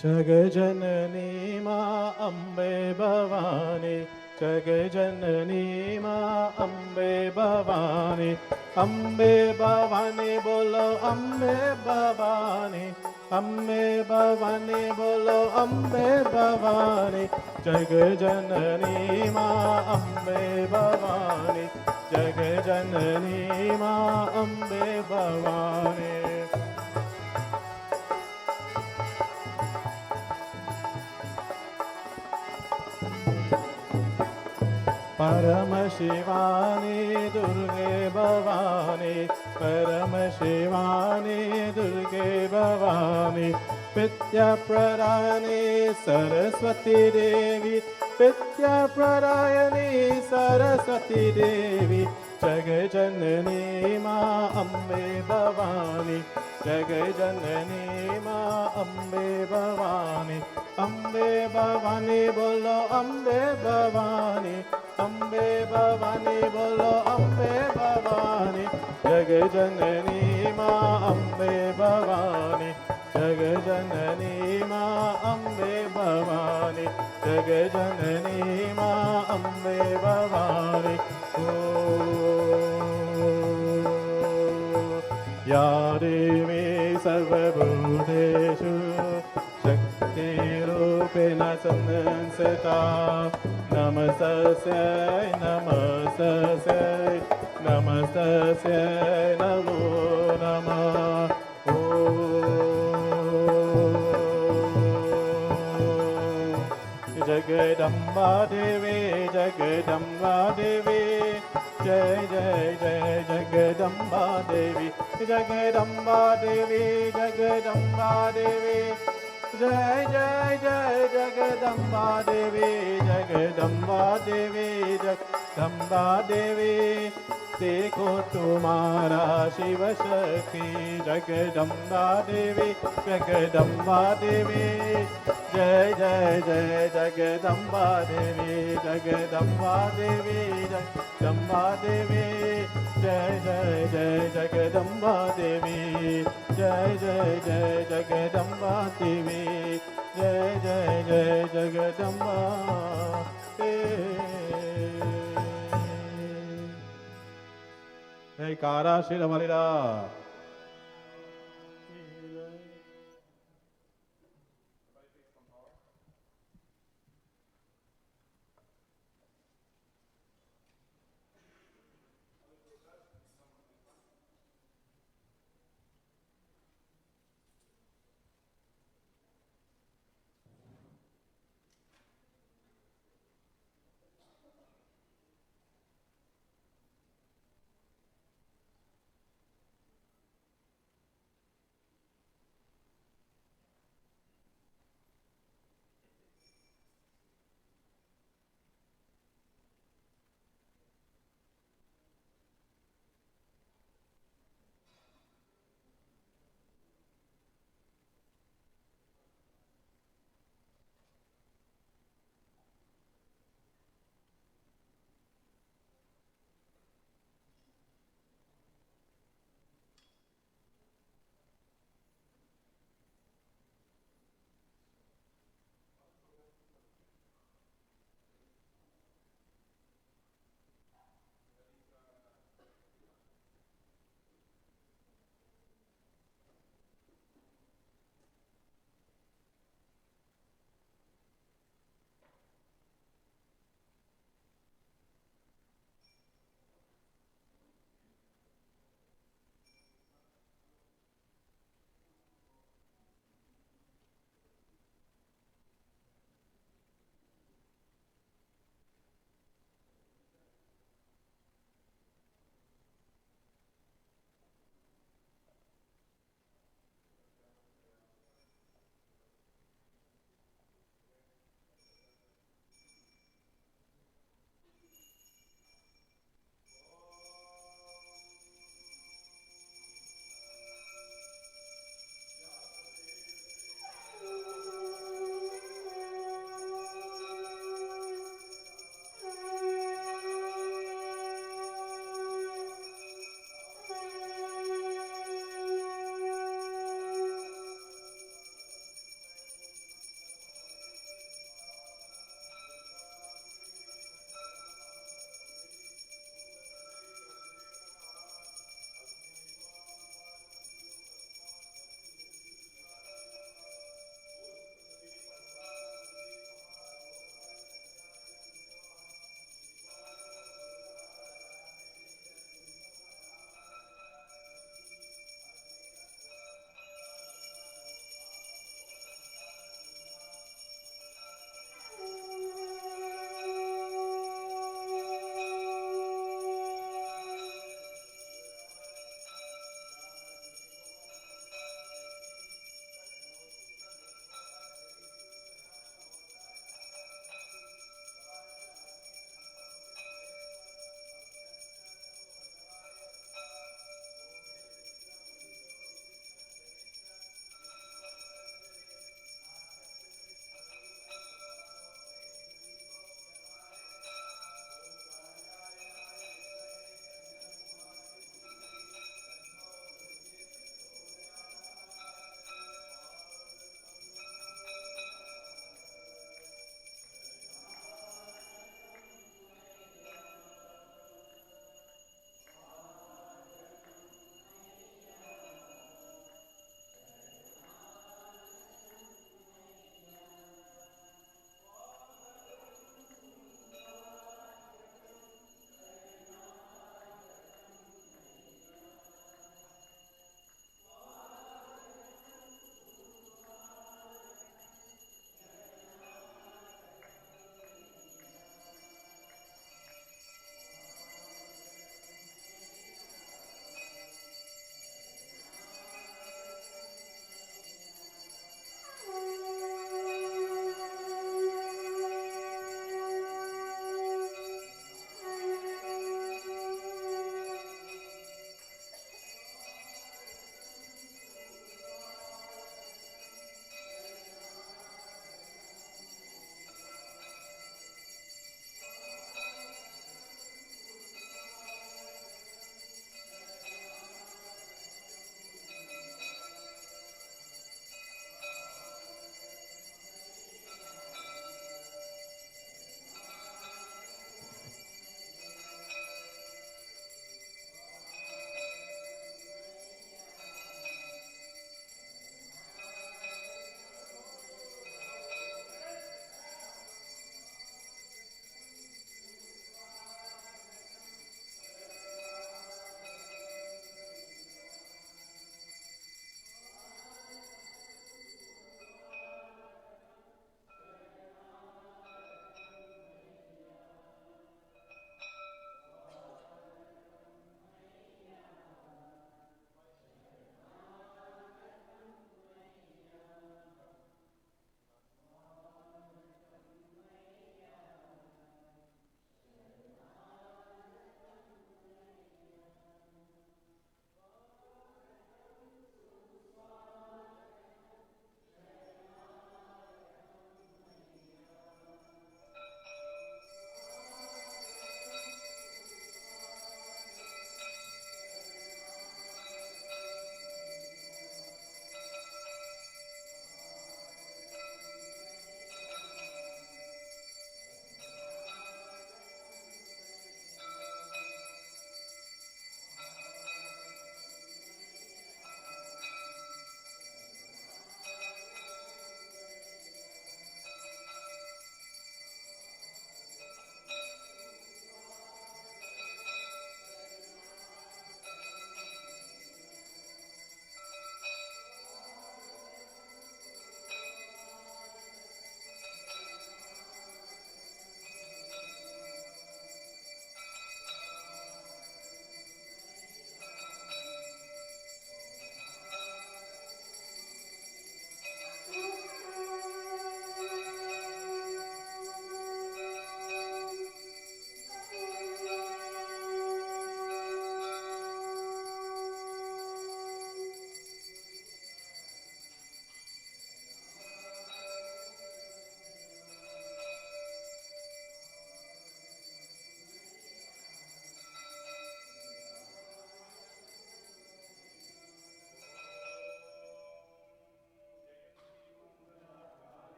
जगजननी माँ अम्बे भवानी, जगजननी माँ अम्बे भवानी, अम्बे भवानी बोलो अम्बे भवानी, अम्बे भवानी बोलो अम्बे भवानी, जगजननी माँ अम्बे भवानी, जगजननी माँ अम्बे भवानी। परम शिवानी दुर्गे भवानी, परम शिवानी दुर्गे भवानी, विद्याप्रदायिनी सरस्वती देवी, विद्याप्रदायिनी सरस्वती देवी, जगजननी माँ अम्बे भवानी, जगजननी माँ अम्बे भवानी, अम्बे भवानी बोलो अम्बे भवानी, अम्बे भवानी बोलो अम्बे भवानी, जगजननी माँ अम्बे भवानी, जगजननी माँ अम्बे भवानी, जगजननी माँ अम्बे भवानी। या देवी सर्वभूतेषु शक्तिरूपेण संस्थिता, नमस्तस्यै नमस्तस्यै नमस्तस्यै नमो नमः। जगदम्बा देवी, जगदम्बा देवी, जय जय जय जगदम्बा देवी, जगदम्बा देवी, जगदम्बा देवी, जय जय जय जगदम्बा देवी, जगदम्बा देवी, जगदम्बा देवी, देखो तुम्हारा शिव शक्ति, जगदम्बा देवी, जगदम्बा देवी, जय जय जय जगदम्बा देवी, जगदम्बा देवी, जगदम्बा देवी, जय जय जय जगदम्बा देवी, जय जय जय जगदम्बा देवी, जय जय जय जगदम्बा देवी। कारा शिरमलिरा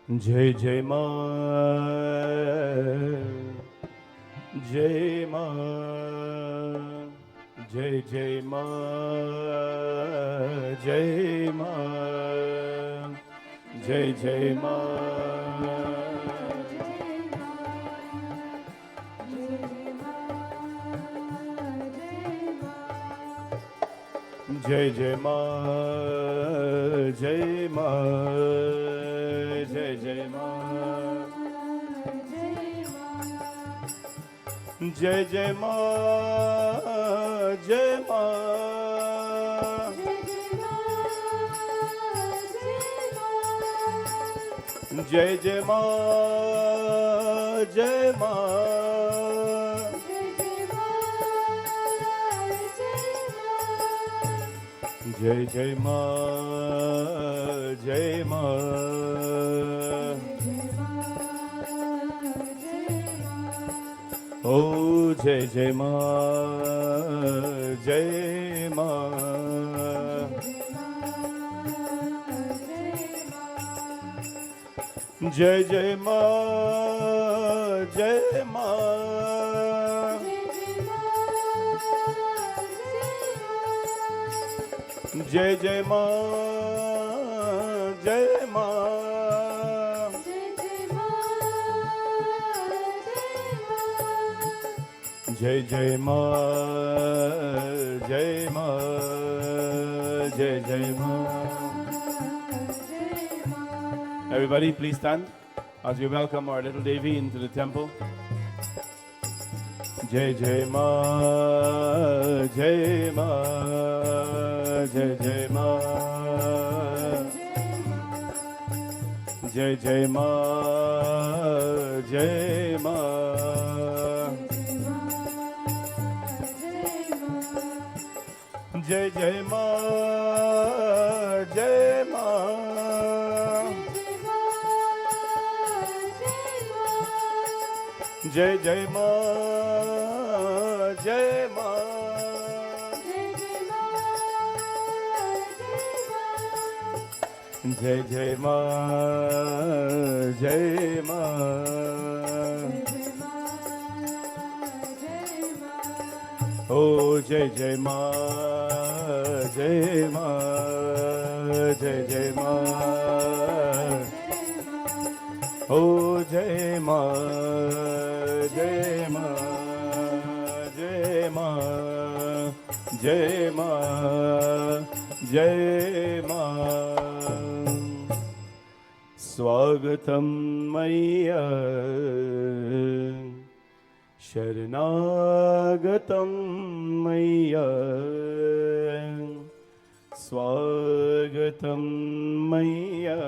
जय जय माँ, जय माँ, जय जय माँ, जय माँ, जय जय माँ, जय जय माँ, जय माँ, जय जय माँ, जय जय माँ, जय माँ, जय जय माँ, जय माँ, जय जय माँ, जय माँ, ओ जय जय माँ, जय माँ, जय जय माँ, जय माँ, जय जय माँ, जय माँ, जय जय माँ, जय माँ, जय जय माँ. Everybody, please stand as we welcome our little Devi into the temple. Jai Jai Ma, Jai Ma, Jai Jai Ma, Jai Jai Ma, Jai Ma, Jai Jai Ma, Jai Ma, Jai Jai Ma, Jai Ma, Jai Jai Ma, Jai Ma, oh Jai Jai Ma, Jai Ma, Jai Jai Ma, oh Jai Ma, Jai Ma, Jai Ma, Jai Ma, Jai Ma. Swagatam Maya, Sharanagatam Maya, Swagatam Maya,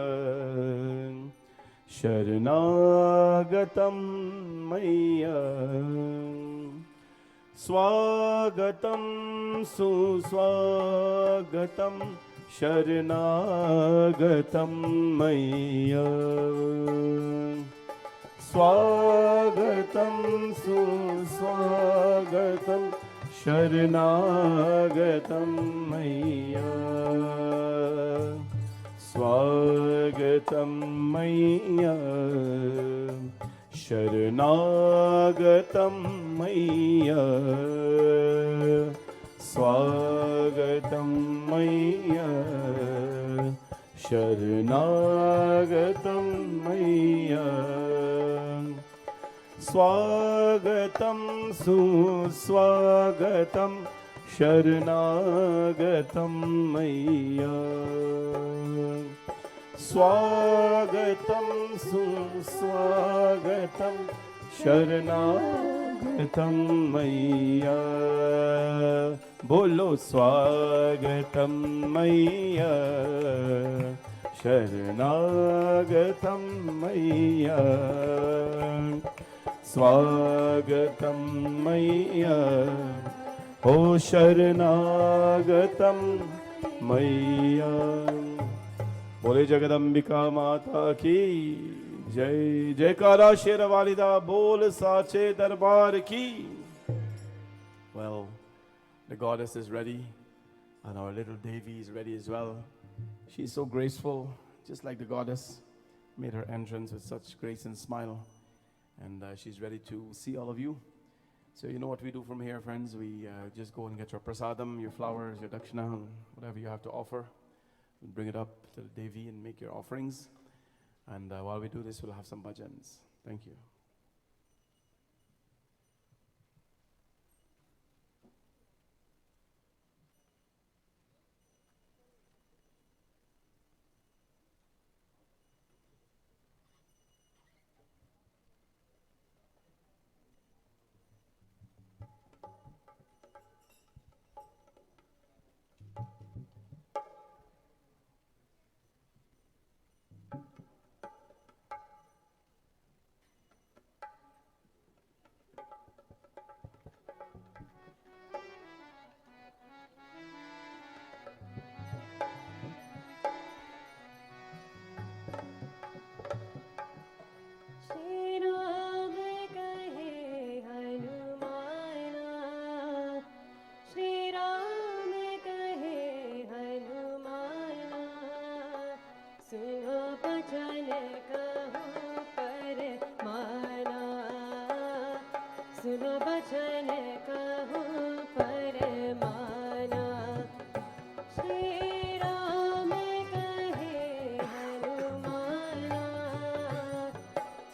Sharanagatam Maya, Swagatam Suswagatam Sharanagatam Maya, Swagatam Suswagatam Sharanagatam Maya, Swagatam Maya, Sharanagatam Maya, Swagatam Maya, Sharanagatam Maya, Swagatam Suswagatam Sharanagatam Maya, Swagatam Suswagatam Sharanagatam Maya, Bolo Swagatam Maya, Sharanagatam Maya, Swagatam Maya, O Sharanagatam Maya. बोले जगदम्बिका माता की जय. जयकारा शेर वालिदा बोल साचे दरबार की. Well, the goddess is ready And our little Devi is ready as well. She's so graceful, just like the goddess. Made her entrance with such grace and smile. And she's ready to see all of you. So you know what we do from here, friends. We just go and get your prasadam, your flowers, your dakshina, whatever you have to offer. We bring it up to the Devi and make your offerings. And while we do this, we'll have some bhajans. Thank you. सुनो बचन कहूँ परमाना श्री राम कहे हनुमाना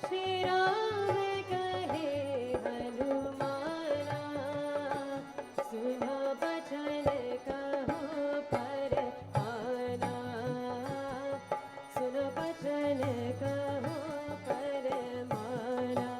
श्री राम कहे हनुमाना सुनो बचन कहूँ परमाना सुनो बचन कहूँ परमाना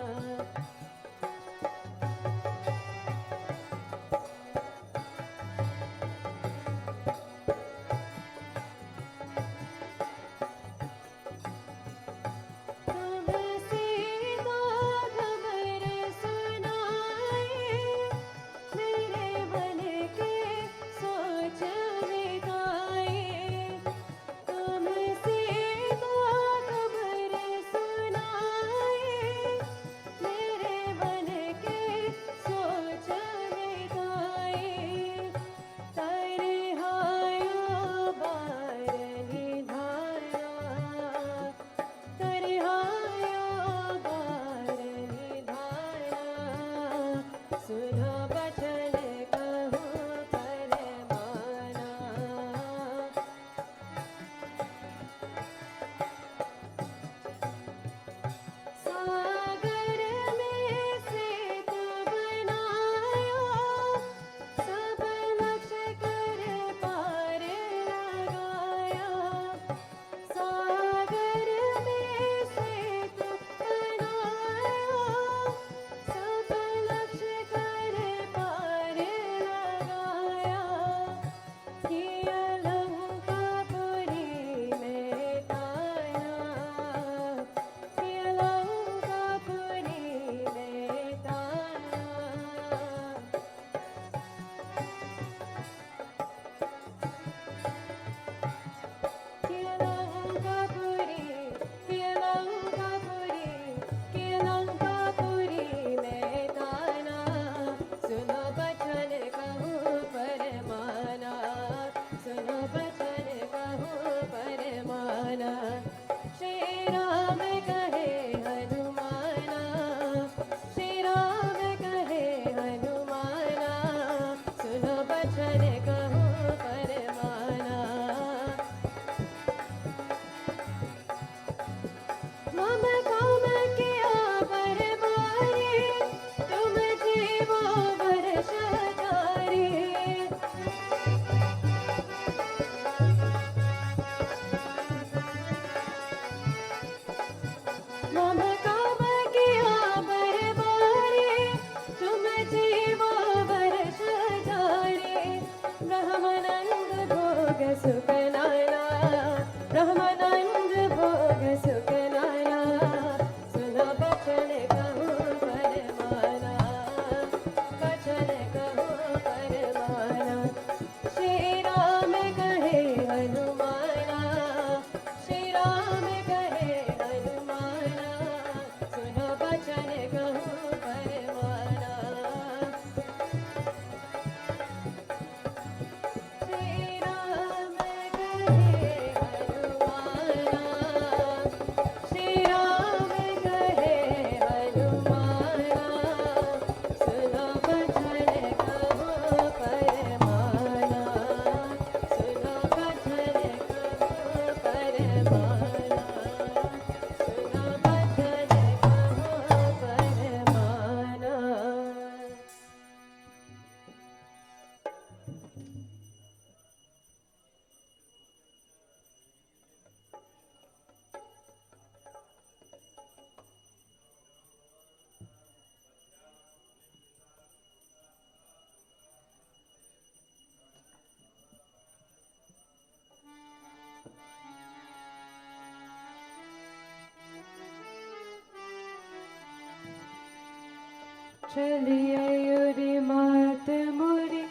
चली आयो रे मात मोरी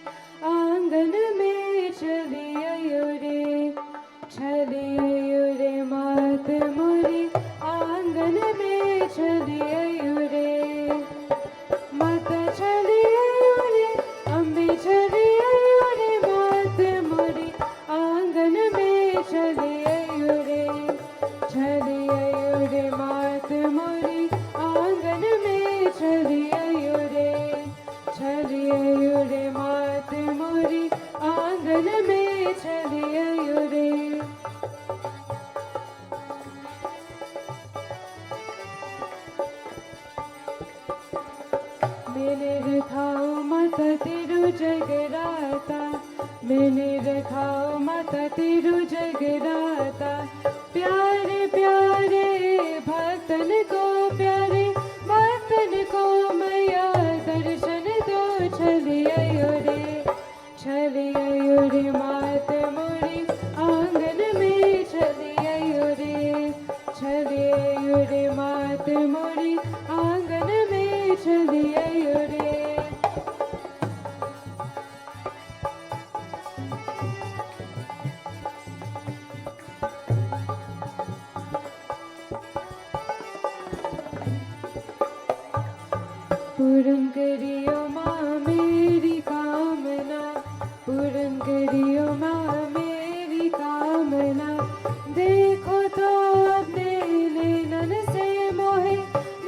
आंगन में चली आयो रे चली आयो रे मात मोरी आंगन में चली आयो रे माता चली आयो रे अम्बे चली आयो रे मात मोरी आंगन में चली आयो रे चली आयो रे मात मोरी आंगन में चली आयो रे चली आयो रे मात मोरी आंगन में चली आयो रे मैंने रखाओ माता तेरू जगराता मैंने रखाओ माता तेरू जगराता प्यारे प्यारे भक्तन को प्यारे भक्तन को मैया दर्शन दो चली आयो रे मात मोरी आंगन में चली आयो रे मात मोरी आंगन में चली आयो रे पूर्ण करियो माँ मेरी कामना पूर्ण करियो माँ मेरी कामना देखो तो अपने नैनन से मोहे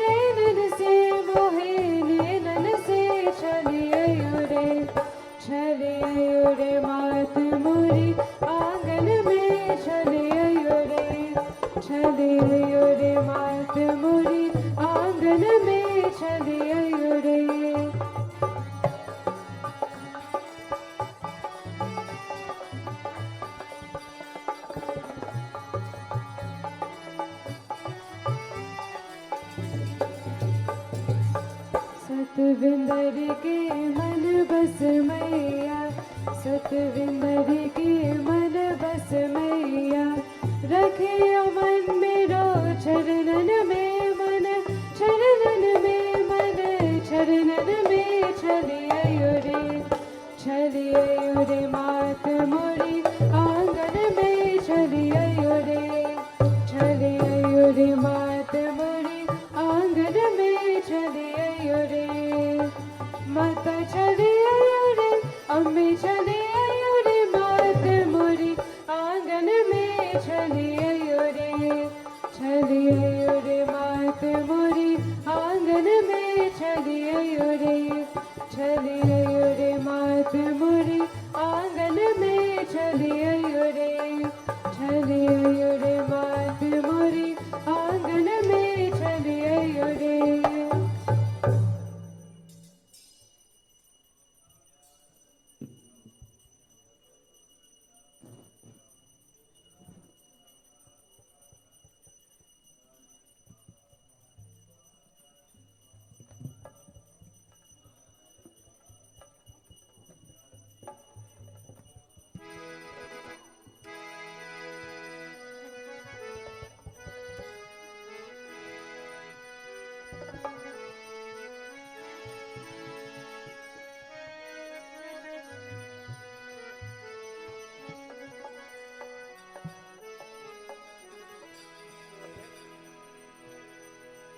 नैनन से मोहे नैनन से चली आयो रे मात मोरी आंगन में चली आयो रे मात मोरी आंगन में चली आयो रे सतविंदर के मन बस मैया सतविंदर के मन बस मैया रखियो मन मेरो चरणन में मन चरणन में मन चरणन में चली आयो रे मात मोरी आंगन में चली आयो रे मात मोरी आंगन में चली आयो रे माता चली आयो रे अम्बे चली आयो रे मात मोरी आंगन में चली आयो रे मात मोरी आंगन में चली आयो रे मात मोरी आंगन में चली आयो रे मात मोरी आंगन में चली आयो रे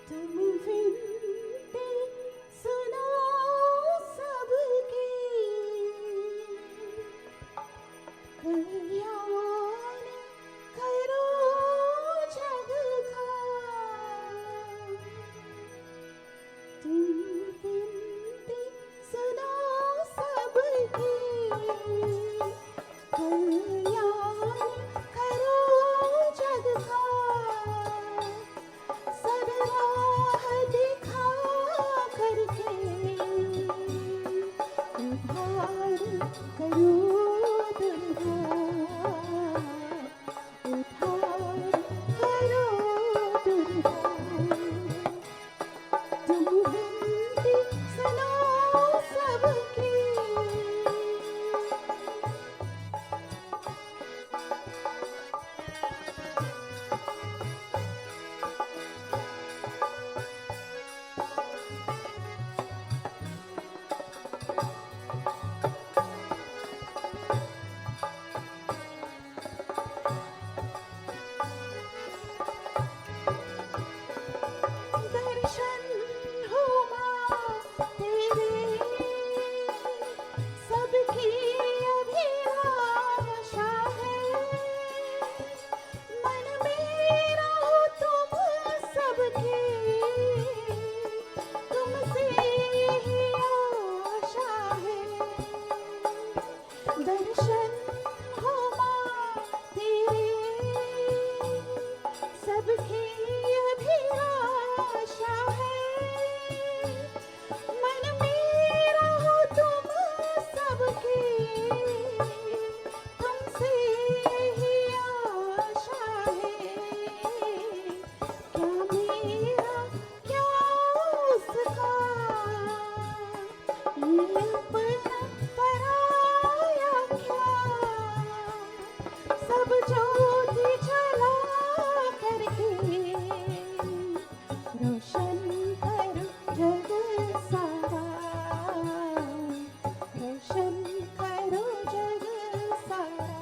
तुम विनती सुनो सबकी कल्याण करो जग का तुम विनती सुनो सबकी कल्याण करो जग का सद राह दिखा रोशन करो जग सारा रोशन करो जग सारा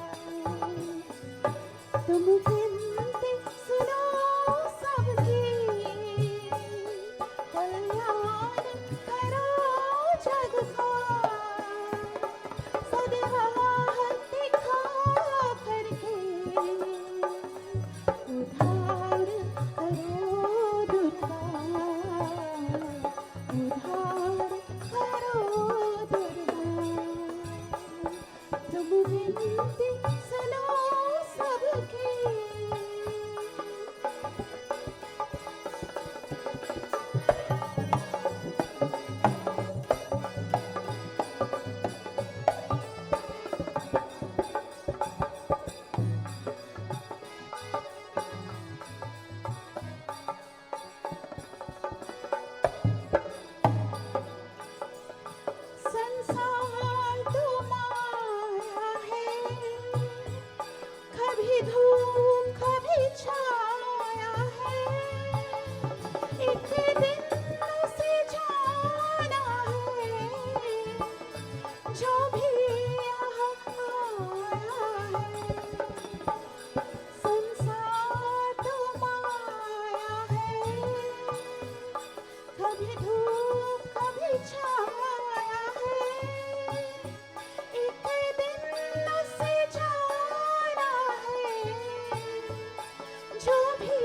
तुम विनती सुनो सबकी कल्याण करो जग का सदराह दिखा करके उधार करो दुर्गा उधार करो दुर्गा तुम विनती सुनो सबकी संसार तुम्हारा है कभी धूप कभी छाया है एक दिन उसे जाना है जो भी यहाँ आया है संसार तुम्हारा है कभी धूप कभी छाया है एक दिन उसे जाना है जो भी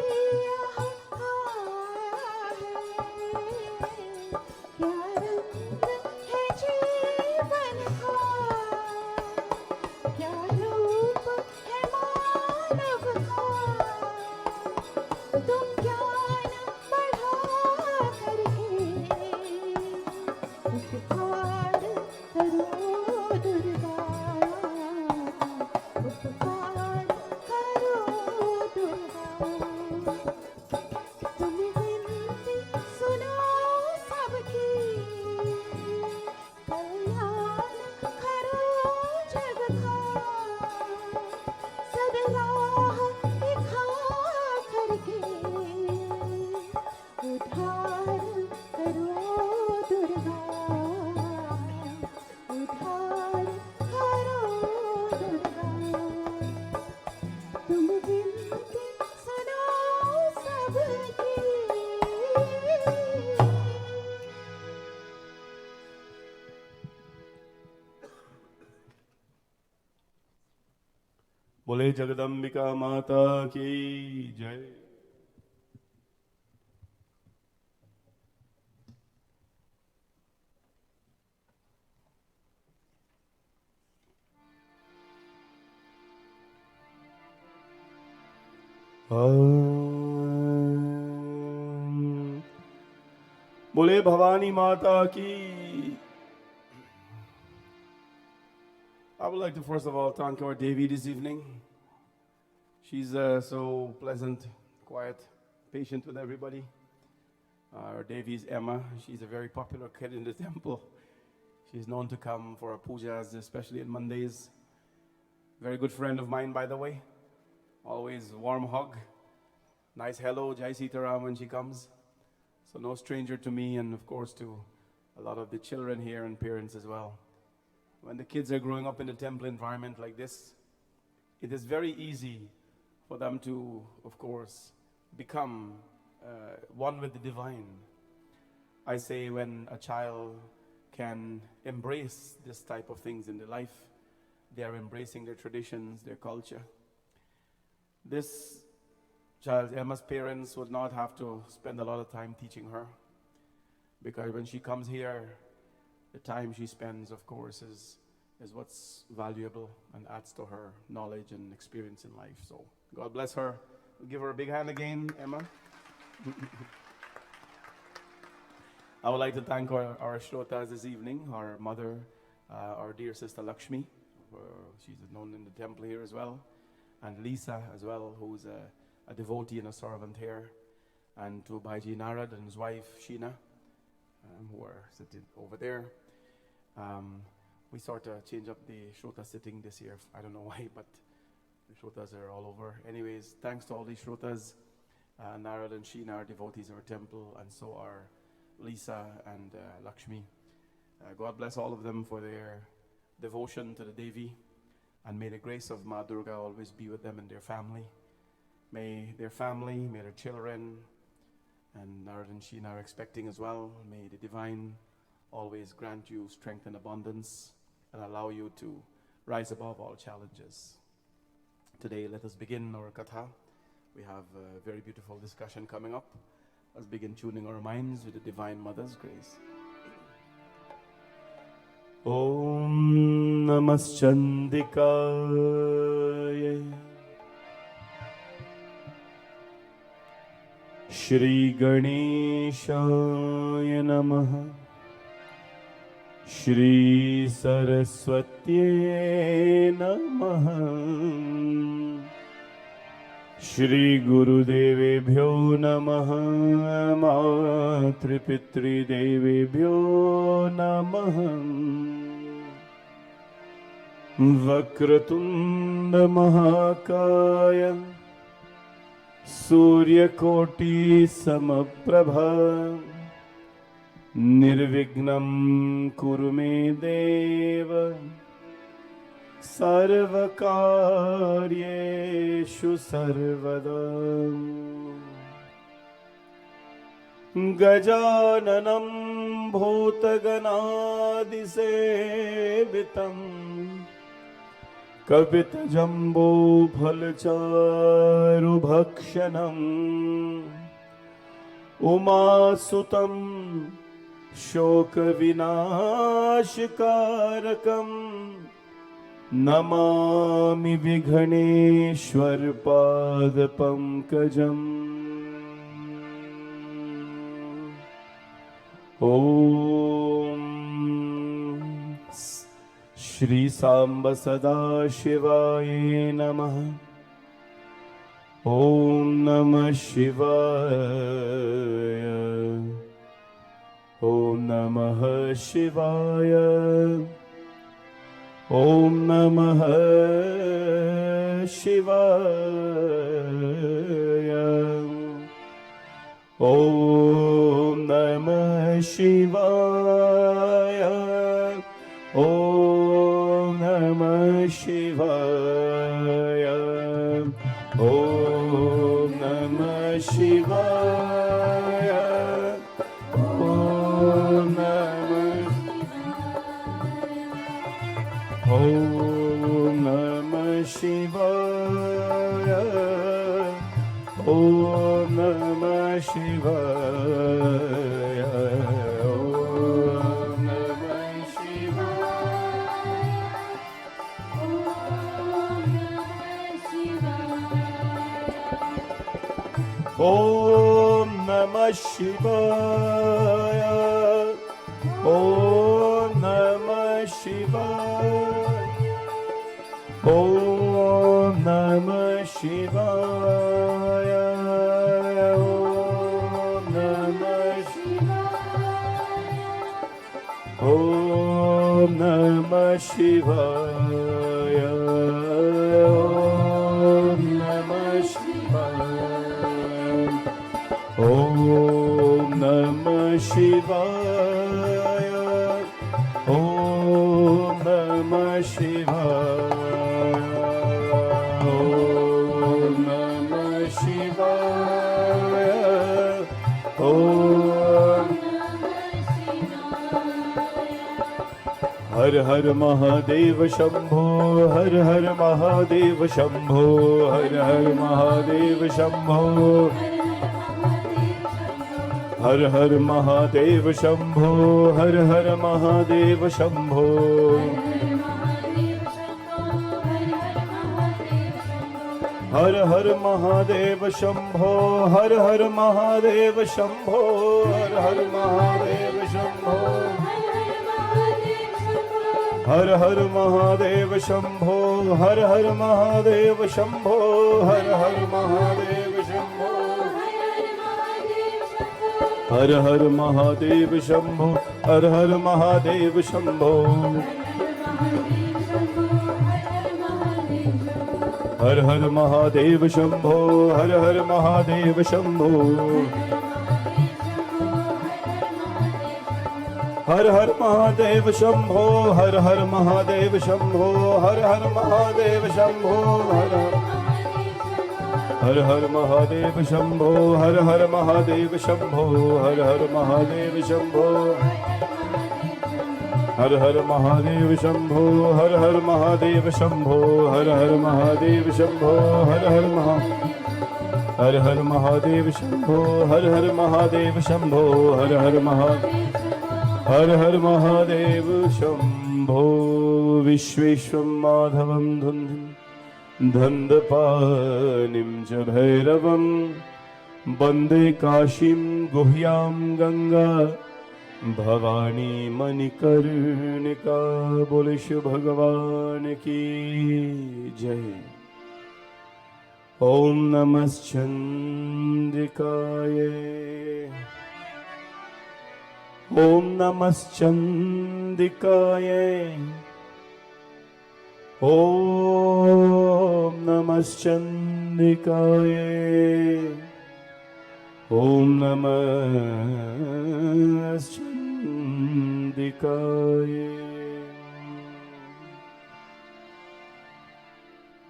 यहाँ आया है क्या रंग है जीवन का क्या रूप है मानव का तुम ज्ञान बढ़ा करके उपकार करो दुर्गा उपकार करो दुर्गा तुम विनती सुनो सबकी कल्याण करो जग का सदराह दिखा करके उधार करो दुर्गा उधार करो दुर्गा तुम विनती सुनो सबकी बोले जगदम्बिका माता की जय। बोले भवानी माता की। I would like to first of all thank our Devi this evening. She's so pleasant, quiet, patient with everybody. Our Devi is Emma. She's a very popular kid in the temple. She's known to come for our pujas, especially on Mondays. Very good friend of mine, by the way. Always warm hug. Nice hello, Jai Sitaram when she comes. So no stranger to me and of course to a lot of the children here and parents as well. When the kids are growing up in a temple environment like this, it is very easy for them to, of course, become one with the divine. I say when a child can embrace this type of things in their life, they are embracing their traditions, their culture. This child, Emma's parents, would not have to spend a lot of time teaching her, because when she comes here, the time she spends, of course, is what's valuable and adds to her knowledge and experience in life. So God bless her. We'll give her a big hand again, Emma. I would like to thank our Shrotas this evening, our mother, our dear sister Lakshmi. She's known in the temple here as well. And Lisa as well, who's a devotee and a servant here. And to Bhaiji Narad and his wife Sheena, who are sitting over there. We sort of changed up the Shrota sitting this year. I don't know why, but the Shrotas are all over. Anyways, thanks to all these Shrotas. Narad and Sheena are devotees of our temple, and so are Lisa and Lakshmi. God bless all of them for their devotion to the Devi, and may the grace of Ma Durga always be with them and their family. May their family, may their children, and Narad and Sheena are expecting as well, may the divine always grant you strength and abundance and allow you to rise above all challenges. Today, let us begin our katha. We have a very beautiful discussion coming up. Let's begin tuning our minds with the Divine Mother's grace. Om Namaschandikaya Shri Ganeshaya Namaha Shri Saraswatye Namaha Shri Gurudevebhyo Namaha Matripitridevebhyo Namaha Vakratunda Mahakaya Suryakoti Samaprabha Nirvignam Kurume Deva Sarvakaryeshu Sarvada Gajananam Bhotaganadisevitam Kapita Jambo Phalcharu Bhakshanam Umasutam Shoka Vinashikarakam Namami Vighaneshwar Pada Pankajam Om Shri Samba Sada Shivaye Namaha Om Namah Shivaya Om Namah Shivaya Om Namah Shivaya Om Namah Shivaya Om Namah Shivaya Om Namah Shivaya Om Namah Om Namah Shivaya Om Namah Shivaya Om Namah Shivaya Om Namah Shivaya Om Namah Shivaya Om Namah Shivaya Om Namah Shivaya Om Namah Shivaya Om Namah Shivaya Om Namah Shivaya Om Namah Shivaya Om Har Har Mahadev Shambho Har Har Mahadev Shambho Har Har Mahadev Shambho Har Har Mahadev Shambho Har Har Mahadev Shambho Har Har Mahadev Shambho Har Har Mahadev Shambho Har Har Mahadev Shambho Har Har Mahadev Shambho Har Har Mahadev Shambho Har Har Mahadev Shambho Har Har Mahadev Shambho Har Har Mahadev Shambho हर हर महादेव शंभो, हर हर महादेव शंभो, हर हर महादेव शंभो, हर हर महादेव शंभो, हर हर महादेव शंभो, हर हर महादेव शंभो, हर हर महादेव शंभो, हर हर महादेव शंभो, हर हर महादेव शंभो, हर हर महादेव शंभो, हर हर महादेव शंभो, हर हर हर हर महादेव शंभो, हर हर महादेव शंभो, हर हर हर हर महादेव शंभो। विश्वेश्वं माधवं धुन्धिं धन्दपानिं च भैरवं वन्दे काशीं गुह्यां गंगा भवानी मणिकर्णिका। बोले शिव भगवान की जय। ओम नमः चंद्रिकाय, ओम नमः चंद्रिकाय, ओम नमः चंद्रिकाय, ओम नमः चंद्रिकाय।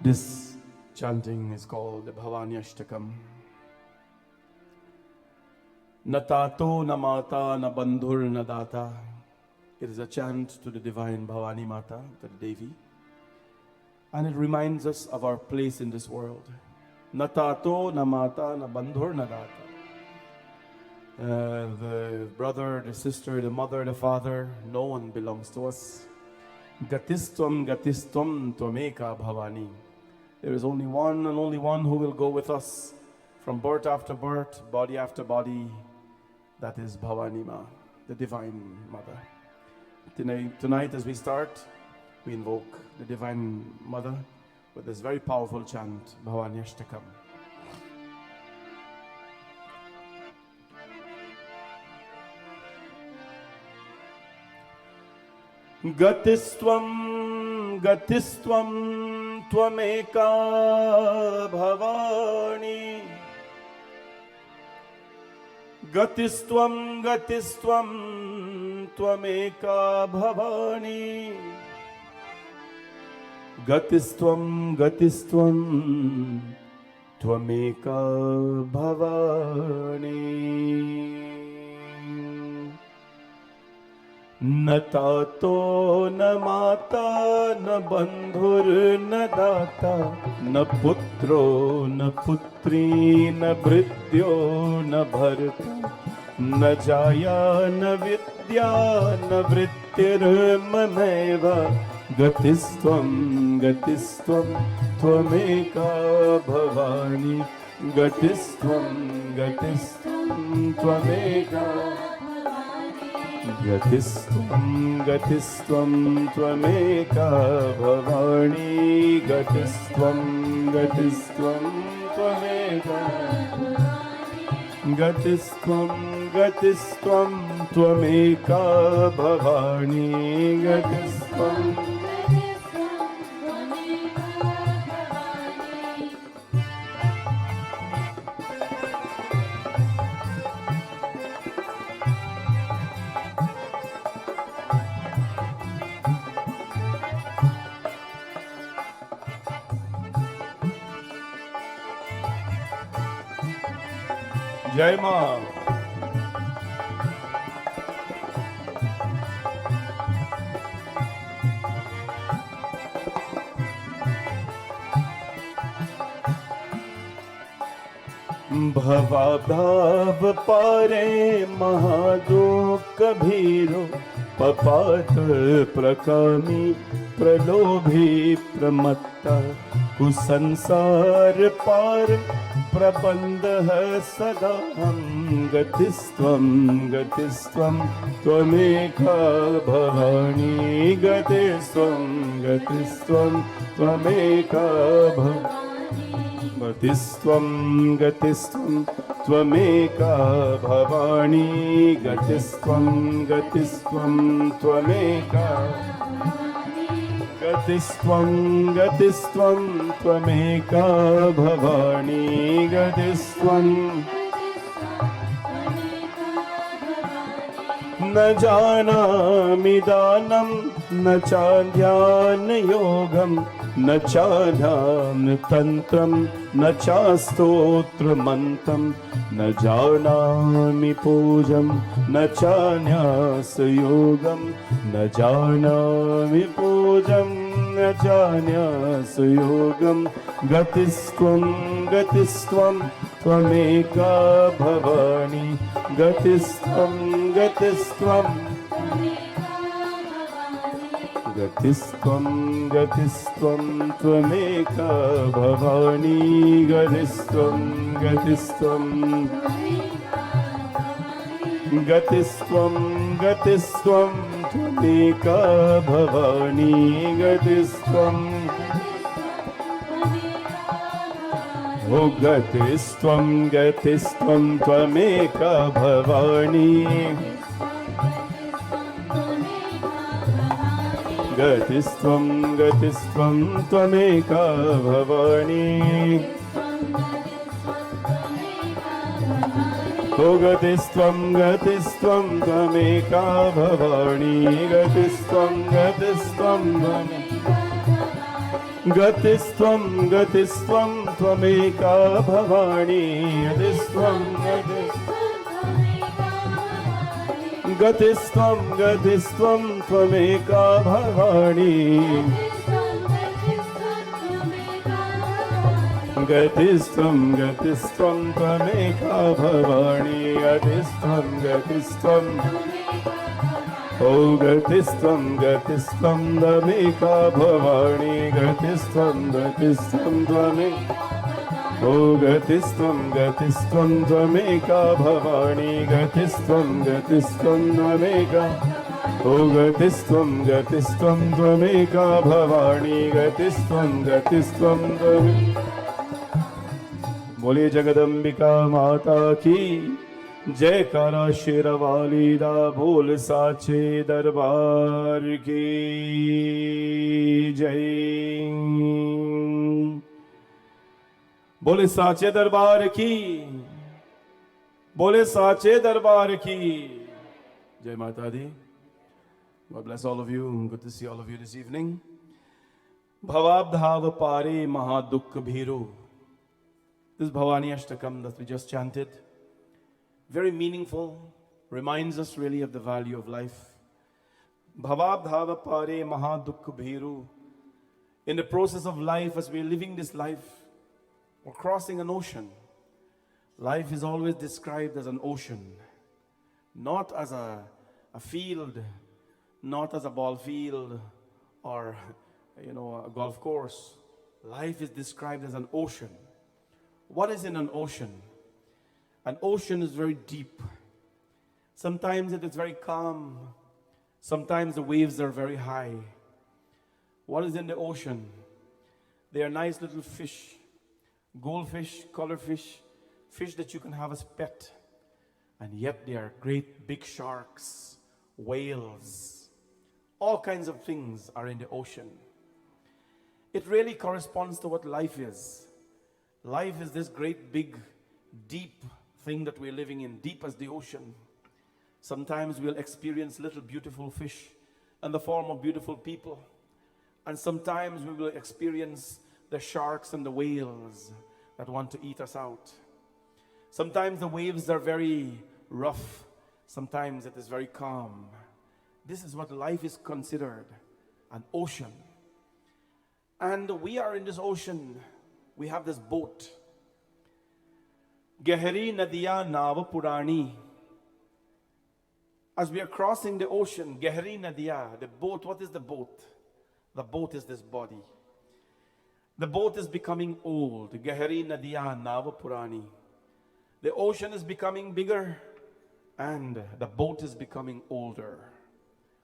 This chanting is called the Bhavani Ashtakam. Na tato, na mata, na bandhur, na data. It is a chant to the divine Bhavani Mata, to the Devi. And it reminds us of our place in this world. Na tato, na mata, na bandhur, na data. The brother, the sister, the mother, the father, no one belongs to us. Gatistvam, gatistvam, tvameka Bhavani. There is only one and only one who will go with us from birth after birth, body after body. That is Bhavani Ma, the Divine Mother. Tonight as we start, we invoke the Divine Mother with this very powerful chant, Bhavani Ashtakam. Gatistvam, gatistvam, tvameka Bhavani. Gatistvam, gatistvam, tvameka Bhavani. Gatistvam, gatistvam, tvameka Bhavani. न तातो न माता न बंधुर न दाता न पुत्रो न पुत्री न भृत्यो न भर्ता न जाया न विद्या न वृत्तिर्ममैव गतिस्त्वं गतिस्त्वं त्वमेका भवानी गतिस्त्वं गतिस्त्वं त्वमेका गतिस्त्वं गतिस्त्वं त्वमेका भवानी गतिस्त्वं गतिस्त्वं त्वमेका गतिस्त्वं गतिस्त्वं त्वमेका भवानी गतिस्त्वं जय मां। भवाभाव पारे महादुख कबीरो पपात प्रकामी प्रलोभी प्रमत्ता कुसंसार पार प्रबंध है सदा हम गतिस्त्वं गतिस्त्वं त्वमेका भवानी गतिस्त्वं गतिस्त्वं त्वमेका गतिस्त्वं गतिस्त्वं त्वमेका भवानी गतिस्त्वं गतिस्त्वं त्वमेका गतिस्त्वं गतिस्त्वं त्वमेका भवानी गतिस्त्वं न जानामि दानं न चाध्यानयोगं न चाध्यान तन्त्रं न चास्तोत्रमन्त्रं न जानामि पूजं न चान्यासयोगं न जानामि पूजं न चान्यासयोगं गतिस्त्वं गतिस्त्वं त्वमेका भवानी गतिस्त्वं गतिस्त्वं गतिस्त्वं गतिस्त्वं त्वमेका भवानी गतिस्त्वं गतिस्त्वं गतिस्त्वं गतिस्त्वं त्वमेका भवानी गतिस्त्वं ओ गतिस्त्वं गतिस्त्वं त्वमेका भवानी गतिस्त्वं गतिस्त्वं त्वमेका भवानी ओ गतिस्त्वं गतिस्त्वं त्वमेका भवानी गतिस्त्वं गतिस्त्वं गतिस्त्वं गतिस्त्वं त्वमेका भवानी गतिस्त्वं गतिस्त्वं गतिस्त्वं त्वमेका भवानी गतिस्त्वं गतिस्त्वं त्वमेका भवानी गतिस्त्वं गतिस्त्वं ओ गतिस्त्वं गतिस्त्वं त्वमेका भवानी गतिस्त्वं गतिस्त्वं त्वमेका ओ गतिस्त्वं गतिस्त्वं त्वमेका भवानी गतिस्त्वं गतिस्त्वं त्वमेका ओ गतिस्त्वं गतिस्त्वं त्वमेका भवानी गतिस्त्वं गतिस्त्वं त्वमेका बोलिए जगदम्बिका माता की जयकारा शेरवाली दा बोल साचे दरबार की जय बोले साचे दरबार की बोले साचे दरबार की जय माता दी God bless all of you. Good to see all of you this evening. Bhavabdhav pare mahadukh bhiru. This Bhavani Ashtakam that we just chanted, very meaningful, reminds us really of the value of life. Bhavabdhava pare mahadukh bhiru. In the process of life, as we're living this life, we're crossing an ocean. Life is always described as an ocean, not as a field, not as a ball field or a golf course. Life is described as an ocean. What is in an ocean? An ocean is very deep. Sometimes it is very calm. Sometimes the waves are very high. What is in the ocean? They are nice little fish, goldfish, colorfish, fish that you can have as pet. And yet they are great big sharks, whales. All kinds of things are in the ocean. It really corresponds to what life is. Life is this great big, deep thing that we're living in, deep as the ocean. Sometimes we'll experience little beautiful fish in the form of beautiful people. And sometimes we will experience the sharks and the whales that want to eat us out. Sometimes the waves are very rough. Sometimes it is very calm. This is what life is considered, an ocean. And we are in this ocean. We have this boat. Gehri Nadiya Nav Purani. As we are crossing the ocean, Gehri Nadiya, the boat, what is the boat? The boat is this body. The boat is becoming old. Gehri Nadiya Nav Purani. The ocean is becoming bigger and the boat is becoming older.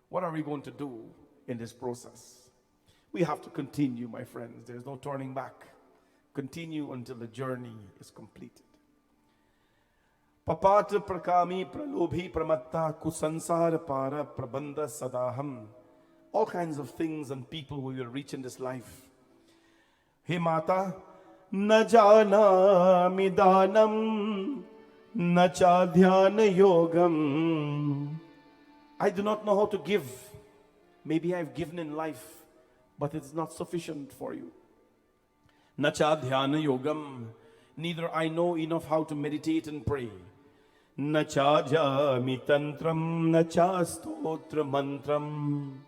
What are we going to do in this process? We have to continue, my friends. There's no turning back. Continue until the journey is completed. Papat prakami pralobhi pramatta kusansar para prabandha sadaham all kinds of things and people we will reach in this life. Hey Mata, na jana midanam, na cha dhyana yogam. I do not know how to give. Maybe I've given in life, but it's not sufficient for you. Na cha dhyana yogam. Neither I know enough how to meditate and pray. Na cha jami tantram, na cha stotra mantram.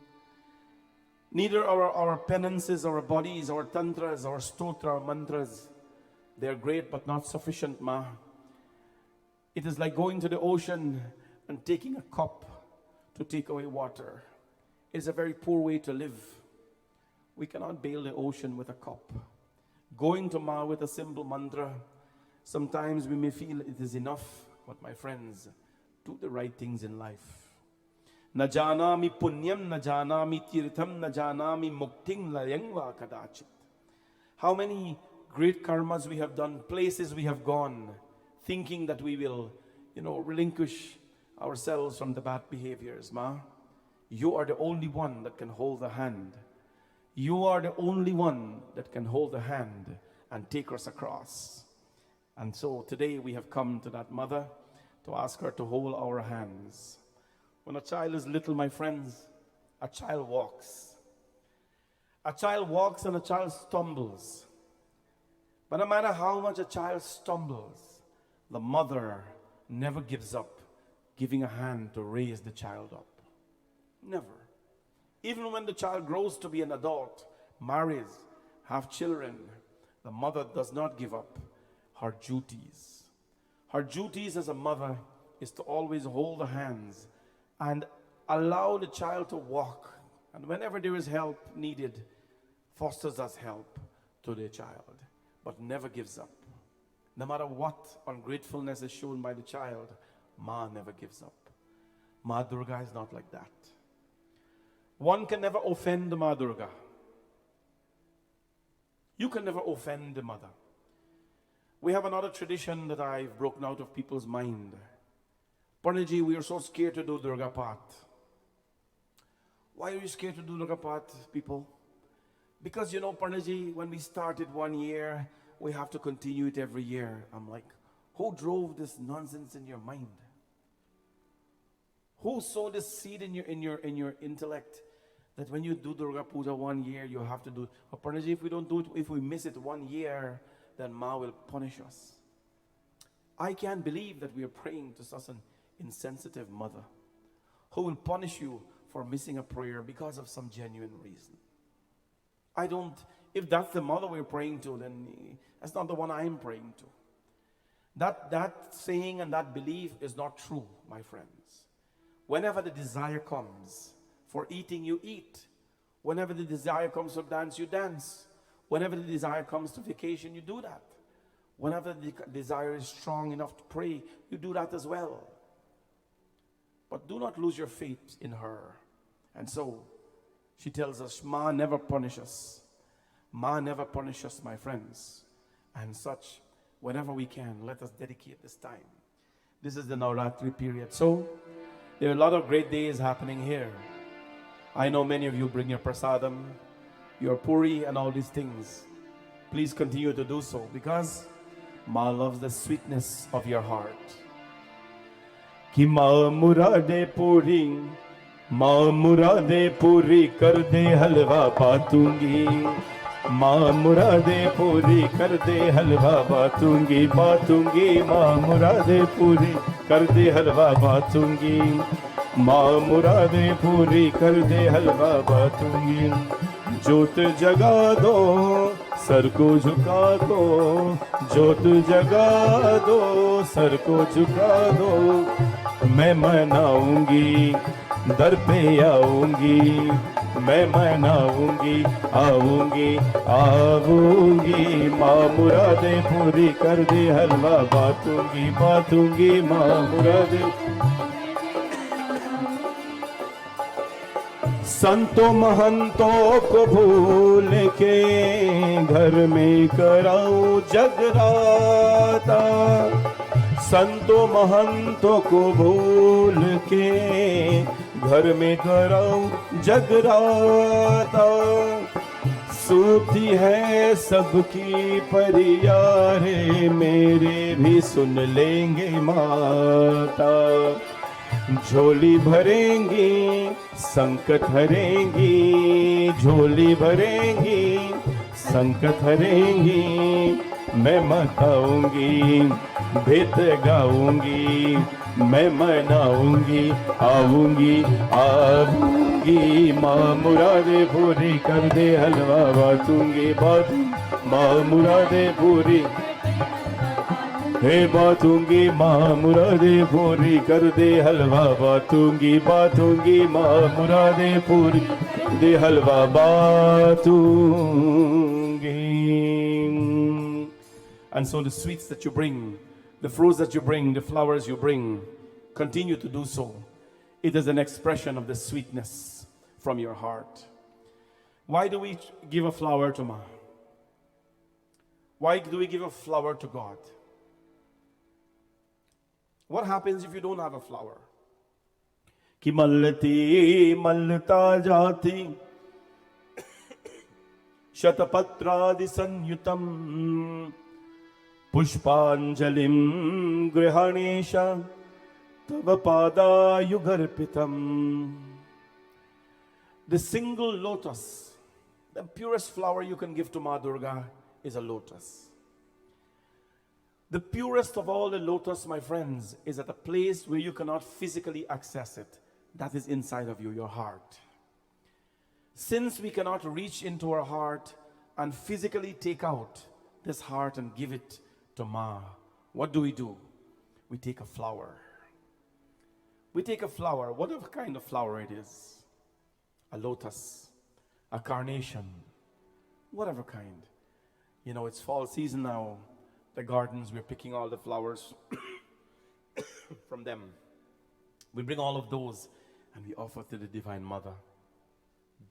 Neither our penances, our bodies, our tantras, our stotra, our mantras, they're great but not sufficient, ma. It is like going to the ocean and taking a cup to take away water. It is a very poor way to live. We cannot bail the ocean with a cup. Going to Ma with a simple mantra, sometimes we may feel it is enough, but my friends, do the right things in life. Na janami punyam, na janami tirtham, na janami mukting layangva kadachit. How many great karmas we have done, places we have gone, thinking that we will, relinquish ourselves from the bad behaviors, ma. You are the only one that can hold the hand. You are the only one that can hold the hand and take us across. And so today we have come to that mother to ask her to hold our hands. When a child is little, my friends, a child walks. A child walks and a child stumbles. But no matter how much a child stumbles, the mother never gives up giving a hand to raise the child up. Never. Even when the child grows to be an adult, marries, have children, the mother does not give up her duties. Her duties as a mother is to always hold the hands and allow the child to walk. And whenever there is help needed, fosters us help to the child, but never gives up. No matter what ungratefulness is shown by the child, Ma never gives up. Ma Durga is not like that. One can never offend Ma Durga. You can never offend the mother. We have another tradition that I've broken out of people's mind. Parnaji, we are so scared to do Durga Path. Why are you scared to do Durga Path, people? Because Parnaji, when we started 1 year, we have to continue it every year. I'm like, who drove this nonsense in your mind? Who sowed this seed in your intellect that when you do Durga Puja 1 year, you have to do? Parnaji, if we don't do it, if we miss it 1 year, then Ma will punish us. I can't believe that we are praying to such an insensitive mother who will punish you for missing a prayer because of some genuine reason. If that's the mother we're praying to, then that's not the one I'm praying to. That saying and that belief is not true, my friends. Whenever the desire comes for eating, you eat. Whenever the desire comes for dance, you dance. Whenever the desire comes to vacation, you do that. Whenever the desire is strong enough to pray, you do that as well. But do not lose your faith in her. And so, she tells us, Ma never punish us. Ma never punish us, my friends. And such, whenever we can, let us dedicate this time. This is the Navratri period. So, there are a lot of great days happening here. I know many of you bring your prasadam, your puri and all these things. Please continue to do so because Ma loves the sweetness of your heart. Ki Ma murade puri kar de halwa baatungi. Ma murade puri kar de halwa baatungi. Ma murade puri kar de halwa baatungi. माँ मुरादे पूरी कर दे हलवा बातूंगी जोत जगा दो sir को झुका दो जोत जगा दो सर को झुका दो मैं मनाऊंगी दर पे आऊंगी मैं मनाऊंगी आऊंगी आऊंगी माँ मुरादे पूरी कर दे हलवा बातूंगी बातूंगी माँ मुरादे संतों महंतों को भूल के घर में कराऊं जगराता संतों महंतों को भूल के घर में कराऊं जगराता। सूती है सबकी परियारे, मेरे भी सुन लेंगे माता। झोली भरेंगी संकट हरेंगी, झोली भरेंगी संकट हरेंगी। मैं मताऊंगी भेद गाऊंगी, मैं मनाऊंगी आऊंगी आऊंगी। माँ मुरादे पूरी कर दे, हलवा बातूंगी बातू। माँ मुरादे पूरी हे बातूंगी, माँ मुरादे पूरी कर दे, हलवा बातूंगी बातूंगी। माँ मुरादे पूरी कर दे, हलवा बातूंगी। And so the sweets that you bring, the fruits that you bring, the flowers you bring, continue to do so. It is an expression of the sweetness from your heart. Why do we give a flower to Ma? Why do we give a flower to God? What happens if you don't have a flower? Ki mallati mallata jati shatapatradi sanyutam pushpanjalim grihanesha tava padayugarpitam. The single lotus, the purest flower you can give to Ma Durga is a lotus. The purest of all the lotus, my friends, is at a place where you cannot physically access it. That is inside of you, your heart. Since we cannot reach into our heart and physically take out this heart and give it to Ma, what do? We take a flower. We take a flower, whatever kind of flower it is. A lotus, a carnation, whatever kind. You know, it's fall season now. The gardens, we're picking all the flowers from them. We bring all of those and we offer to the Divine Mother.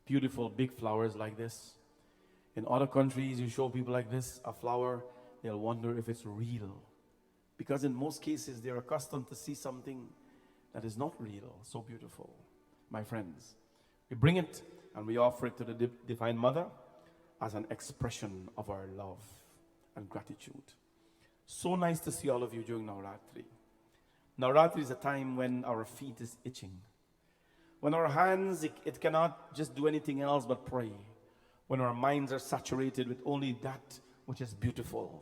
Beautiful big flowers like this. In other countries, you show people like this, a flower, they'll wonder if it's real. Because in most cases, they're accustomed to see something that is not real, so beautiful. My friends, we bring it and we offer it to the Divine Mother as an expression of our love and gratitude. So nice to see all of you during Navratri. Navratri is a time when our feet is itching. When our hands, it cannot just do anything else but pray. When our minds are saturated with only that which is beautiful.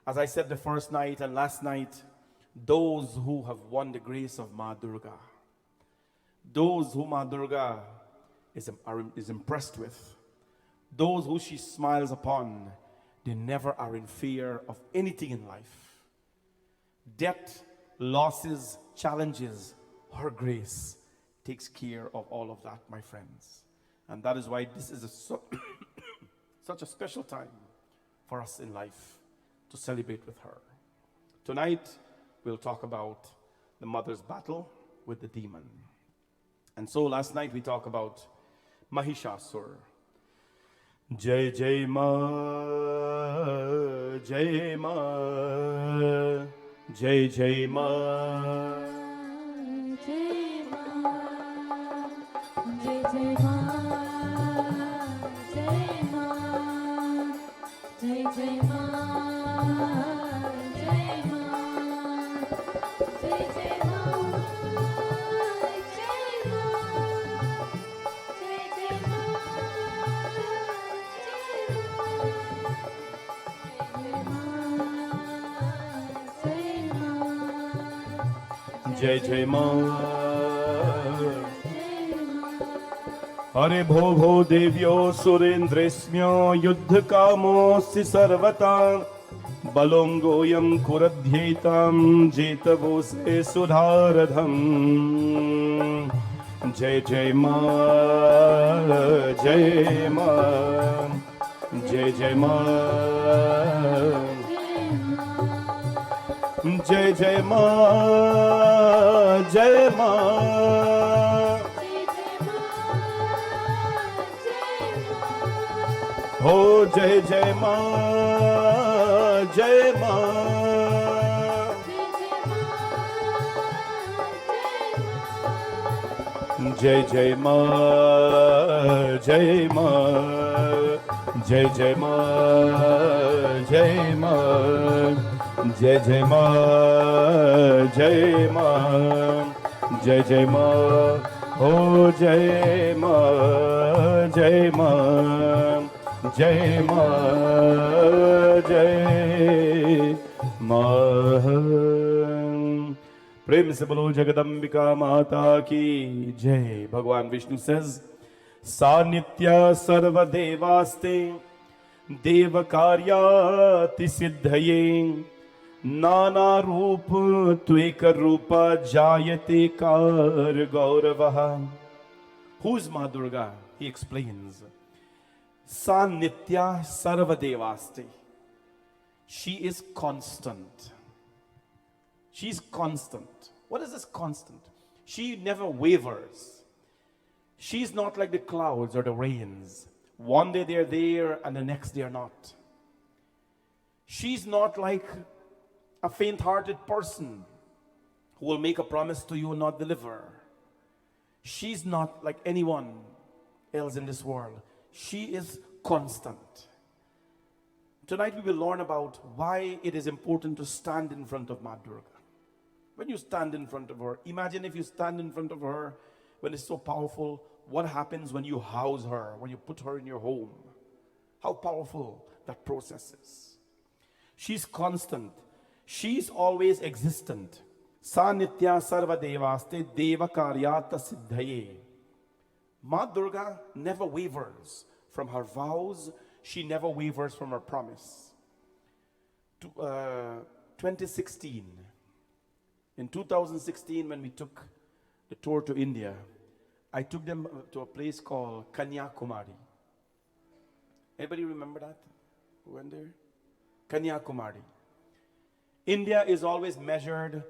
As I said the first night and last night, those who have won the grace of Ma Durga, those who Ma Durga is impressed with, those who she smiles upon, they never are in fear of anything in life. Death, losses, challenges, her grace takes care of all of that, my friends. And that is why this is such a special time for us in life to celebrate with her. Tonight, we'll talk about the mother's battle with the demon. And so last night we talked about Mahishasur. Jai Jai Ma, Jai Ma, Jai Jai Ma, Jai Ma, Jai Jai Ma, Jai Ma, Jai Jai Ma, Jai Ma, Jai Jai Ma, Jai Jai Ma. Hare bho bho devyo surendresmyo yuddha kamossi sarvata balongoyam kuradhyetam jetavose sudharadham. Jai Jai Ma, Jai Ma, Jai Jai Ma, Jai Jai Ma, Jai Ma. Oh, Jai Jai Ma, Jai Ma. Jai Jai Ma, Jai Ma, Jai Jai Ma, Jai Ma, Jai Jai Ma, Jai Ma, Jai Jai Ma, oh Jai Ma, Jai Ma, Jai Ma, Jai Ma. प्रेम से बोलो जगदम्बिका माता की जय. भगवान Vishnu says, सा नित्या सर्वदेवास्ते देव कार्याति सिद्धये नाना रूप त्वेक रूपा जायते car गौरवः. Who is Ma Durga? He explains. Sa nitya sarvadevaste. She is constant. She's constant. What is this constant? She never wavers. She's not like the clouds or the rains. One day they're there and the next they are not. She's not like a faint-hearted person who will make a promise to you and not deliver. She's not like anyone else in this world. She is constant. Tonight we will learn about why it is important to stand in front of Ma Durga. When you stand in front of her, imagine if you stand in front of her when it's so powerful, what happens when you house her, when you put her in your home? How powerful that process is. She's constant. She's always existent. Sa nitya sarva devaste deva karyata siddhaye. Ma Durga never wavers from her vows. She never wavers from her promise. 2016. In 2016, when we took the tour to India, I took them to a place called Kanyakumari. Anybody remember that? Who went there? Kanyakumari. India is always measured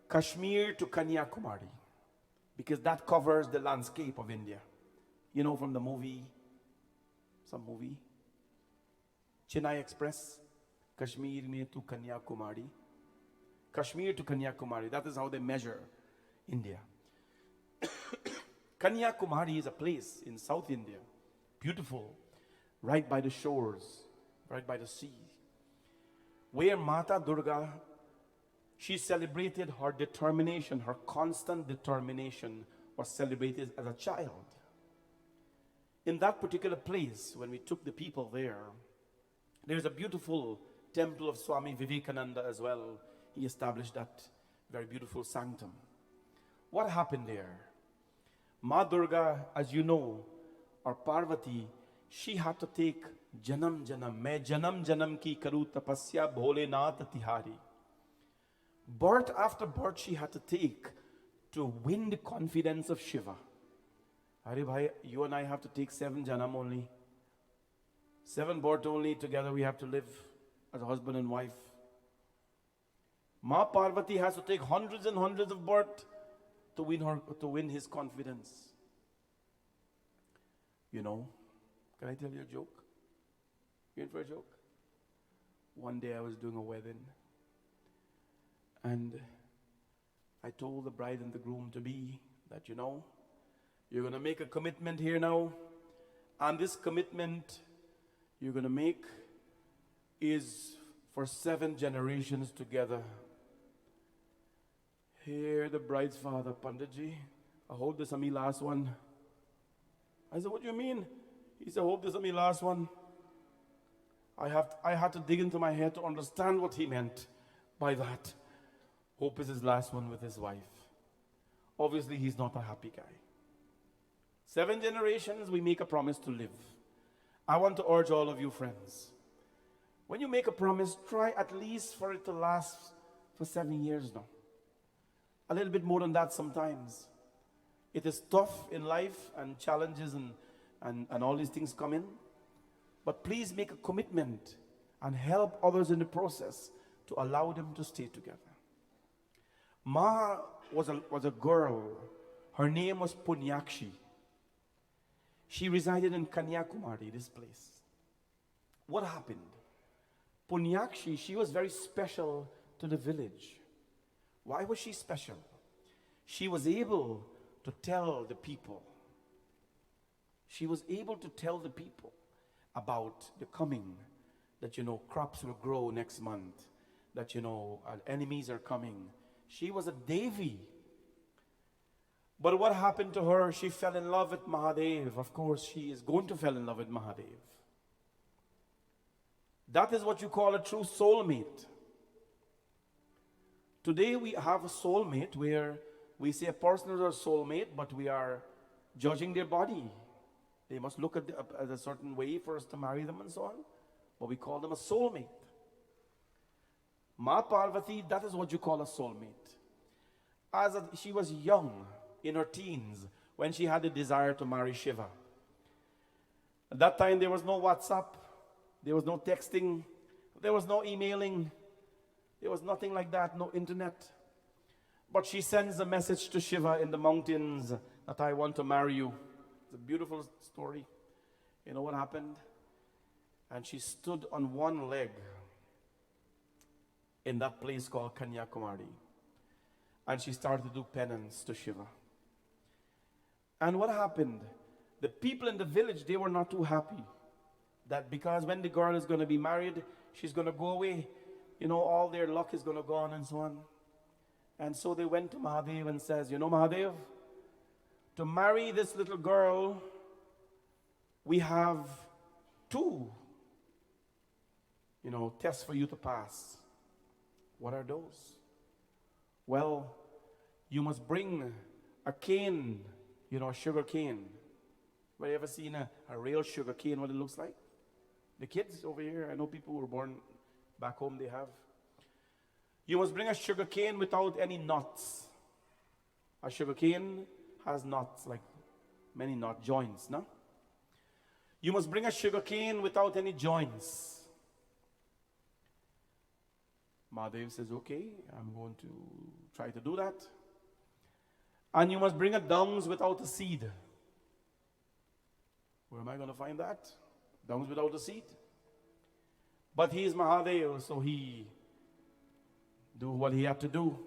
Kashmir to Kanyakumari because that covers the landscape of India. You know, from the movie, some movie, Chennai Express, Kashmir mein to Kanyakumari. Kashmir to Kanyakumari, that is how they measure India. Kanyakumari is a place in South India, beautiful, right by the shores, right by the sea, where Mata Durga, she celebrated her determination, her constant determination was celebrated as a child. In that particular place, when we took the people there, there's a beautiful temple of Swami Vivekananda as well. He established that very beautiful sanctum. What happened there? Ma Durga, as you know, or Parvati, she had to take janam janam. Main janam janam ki karu tapasya bholenath tihari. Birth after birth she had to take to win the confidence of Shiva. Hari bhai, you and I have to take 7 janam only. 7 birth only, together we have to live as a husband and wife. Ma Parvati has to take hundreds and hundreds of birth to win his confidence. You know, can I tell you a joke? You in for a joke? One day I was doing a wedding and I told the bride and the groom to be that, you know, you're going to make a commitment here now, and this commitment you're going to make is for 7 generations together. Here the bride's father, Panditji, I hope this is my last one. I said, what do you mean? He said, I hope this is my last one. I had to dig into my head to understand what he meant by that. Hope is his last one with his wife. Obviously, he's not a happy guy. 7 generations, we make a promise to live. I want to urge all of you friends, when you make a promise, try at least for it to last for 7 years now. A little bit more than that sometimes. It is tough in life and challenges and all these things come in. But please make a commitment and help others in the process to allow them to stay together. Ma was a girl. Her name was Punyakshi. She resided in Kanyakumari, this place. What happened? Punyakshi, she was very special to the village. Why was she special? She was able to tell the people. She was able to tell the people about the coming, that, crops will grow next month, that, our enemies are coming. She was a Devi. But what happened to her? She fell in love with Mahadev. Of course, she is going to fall in love with Mahadev. That is what you call a true soulmate. Today we have a soulmate where we say a person is our soulmate, but we are judging their body. They must look at a certain way for us to marry them and so on. But we call them a soulmate. Ma Parvati, that is what you call a soulmate. She was young, in her teens, when she had the desire to marry Shiva. At that time, there was no WhatsApp, there was no texting, there was no emailing, there was nothing like that, no internet. But she sends a message to Shiva in the mountains that I want to marry you. It's a beautiful story. You know what happened? And she stood on one leg in that place called Kanyakumari. And she started to do penance to Shiva. And what happened? The people in the village, they were not too happy. That because when the girl is going to be married, she's going to go away. All their luck is going to go on and so on. And so they went to Mahadev and says, Mahadev, to marry this little girl, we have two, tests for you to pass. What are those? Well, you must bring a cane, a sugar cane. Have you ever seen a real sugar cane, what it looks like? The kids over here, I know people who were born back home, they have. You must bring a sugar cane without any knots. A sugar cane has knots, like many knot joints, no? You must bring a sugar cane without any joints. Mahadev says, okay, I'm going to try to do that. And you must bring a dungs without a seed. Where am I going to find that? Dungs without a seed. But he is Mahadev, so he do what he had to do.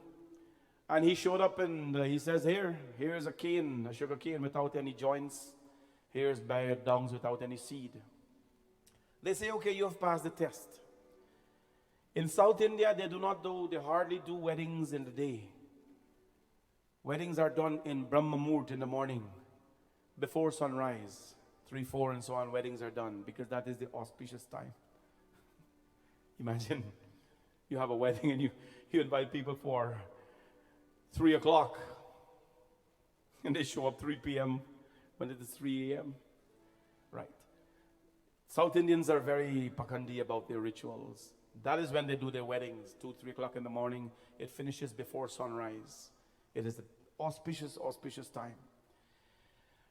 And he showed up and he says, here's a cane, a sugar cane without any joints. Here's bare dungs without any seed. They say, okay, you have passed the test. In South India, they hardly do weddings in the day. Weddings are done in Brahma Muhurt in the morning, before sunrise. 3, 4 and so on, weddings are done because that is the auspicious time. Imagine you have a wedding and you invite people for 3 o'clock and they show up 3 p.m. when it is 3 a.m. Right. South Indians are very pakandi about their rituals. That is when they do their weddings, 2, 3 o'clock in the morning. It finishes before sunrise. It is the auspicious time.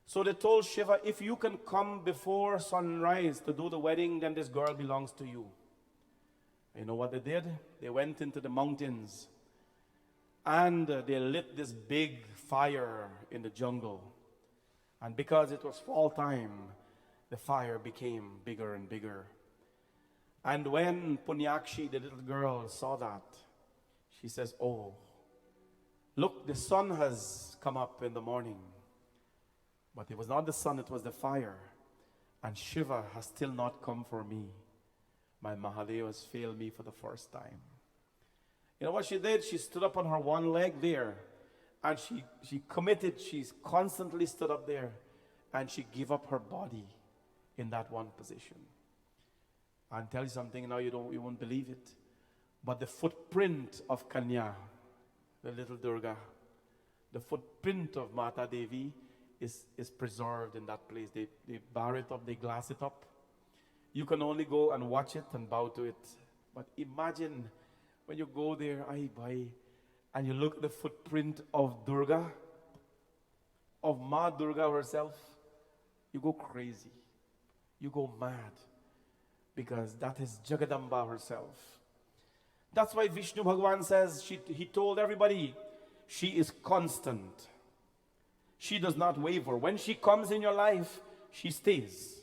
So they told Shiva, if you can come before sunrise to do the wedding, then this girl belongs to you. You know what they did? They went into the mountains and they lit this big fire in the jungle. And because it was fall time, the fire became bigger and bigger. And when Punyakshi, the little girl, saw that, she says, oh, look, the sun has come up in the morning. But it was not the sun, it was the fire. And Shiva has still not come for me. My Mahadev has failed me for the first time. You know what she did? She stood up on her one leg there. And she committed, she's constantly stood up there. And she gave up her body in that one position. I'll tell you something now, you won't believe it. But the footprint of Kanya, the little Durga, the footprint of Mata Devi is preserved in that place. They bar it up, they glass it up. You can only go and watch it and bow to it. But imagine when you go there, and you look at the footprint of Durga, of Ma Durga herself, you go crazy. You go mad. Because that is Jagadamba herself. That's why Vishnu Bhagavan says, he told everybody, she is constant. She does not waver. When she comes in your life, she stays.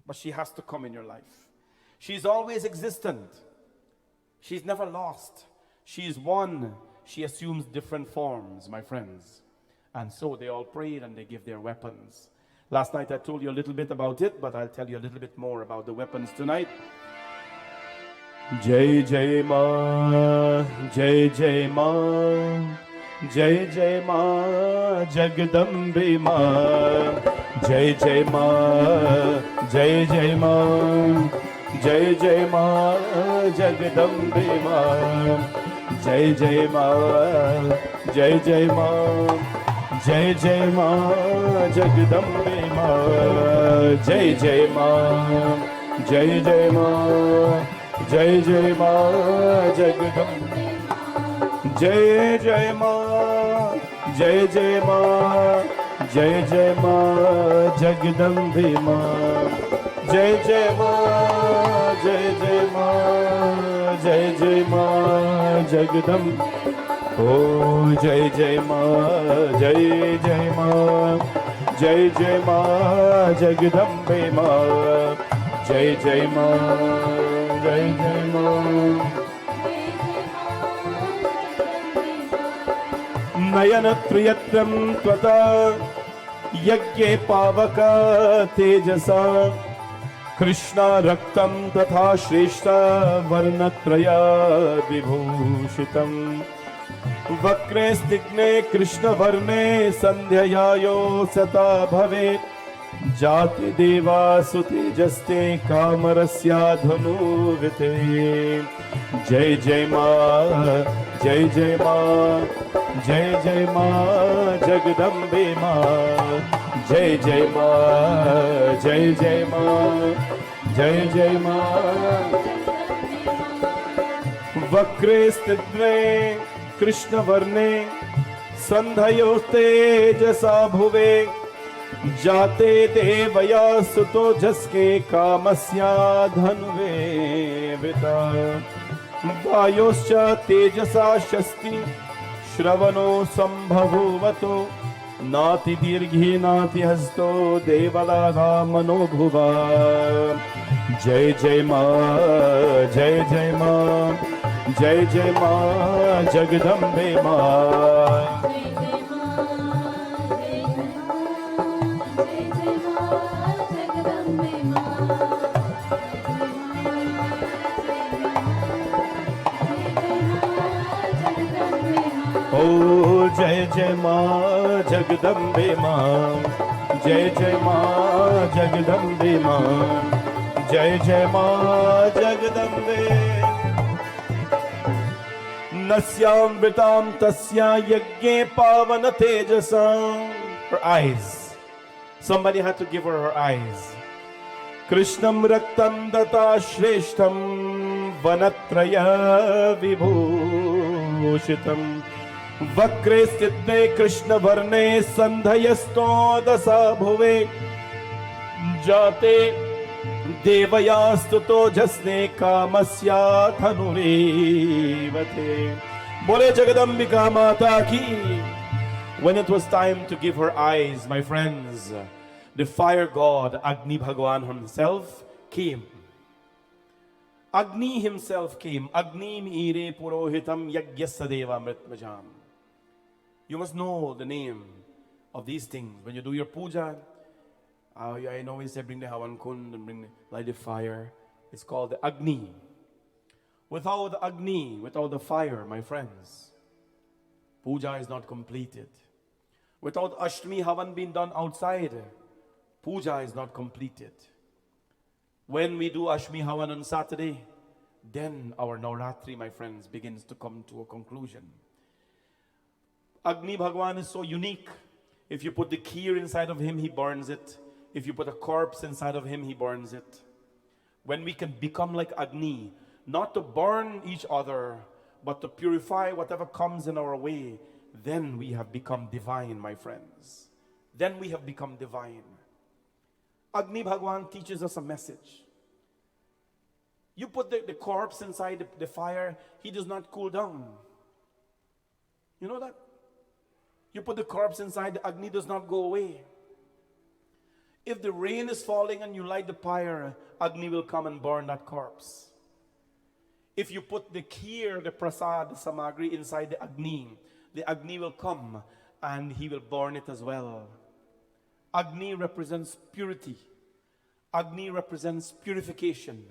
But she has to come in your life. She's always existent. She's never lost. She is one. She assumes different forms, my friends. And so they all prayed and they give their weapons. Last night I told you a little bit about it, but I'll tell you a little bit more about the weapons tonight. Jai Jai Ma, Jai Jai Ma, Jai Jai Ma, Jagadambe Ma, Jai Jai Ma, Jai Jai Ma, Jai Jai Ma, Jagadambe Ma, Jai Jai Ma, Jai Jai Ma, Jai Jai Ma, Jagadambe Ma, Jai Jai Ma, Jai Jai Ma, Jai Jai Ma, Jagadambe Ma, Jai Jai Ma, Jai Jai Ma, Jai Jai Ma, Jagadambe Ma, Jai Jai Ma, Jai Jai Ma, Jai Jai Ma, Jagadambe. Oh, Jai Jai Ma, Jai Jai Ma, Jai Jai Ma, Jagadambe Ma, Jai Jai Ma, Jai Jai Ma. Nayanatriyatram tvata yagye pavaka tejasa Krishna raktam tatha shreshta varnatraya vibhushitam Vakre stigne Krishna varne sandhyayo sata bhavet Jati deva sutejaste kamarasya dhanu vite Jai Jai Ma, Jai Jai Ma, Jai Jai Ma, Jagadambe Ma, Jai Jai Ma, Jai Jai Ma, Jai Jai Ma. Vakre stidve Krishna varne sandhayo tejasa bhuve Jate devaya suto jaske kamasya dhanve vita Vayoscha tejasa shasti Shravano sambhavovato Nati dirghi nati hasto Devalaga manobhuva Jai Jai Ma, Jai Jai Ma, Jai Jai Ma, Jagadambe Ma. Oh, Jai Jai Ma, Jagadambe Ma, Jai Jai Ma, Jagadambe Ma, Jai Jai Ma, Jagadambe. Nasyam Vitam Tasya Yagye Pavana Tejasam. Her eyes. Somebody had to give her eyes. Krishnam Raktam Data Shreshtam Vanatraya Vibhushitam Vakre Stitne Krishna Varne Sandhayasto Dasa Bhuve Jate Devayastuto Jasne Kamasya Thanurevate. Bole Jagadambika Mata Ki. When it was time to give her eyes, my friends, the fire god Agni Bhagwan himself came. Agni himself came. Agni Mire Purohitam Yagyasadeva Mritmajam. You must know the name of these things. When you do your puja, I know we say bring the Havan Kund and light the fire. It's called the Agni. Without the Agni, without the fire, my friends, puja is not completed. Without Ashtami Havan being done outside, puja is not completed. When we do Ashtami Havan on Saturday, then our Navratri, my friends, begins to come to a conclusion. Agni Bhagwan is so unique. If you put the kheer inside of him, he burns it. If you put a corpse inside of him, he burns it. When we can become like Agni, not to burn each other, but to purify whatever comes in our way, then we have become divine, my friends. Then we have become divine. Agni Bhagwan teaches us a message. You put the corpse inside the fire, he does not cool down. You know that? You put the corpse inside, the Agni does not go away. If the rain is falling and you light the fire, Agni will come and burn that corpse. If you put the kheer, the prasad, the samagri inside the Agni will come and he will burn it as well. Agni represents purity. Agni represents purification.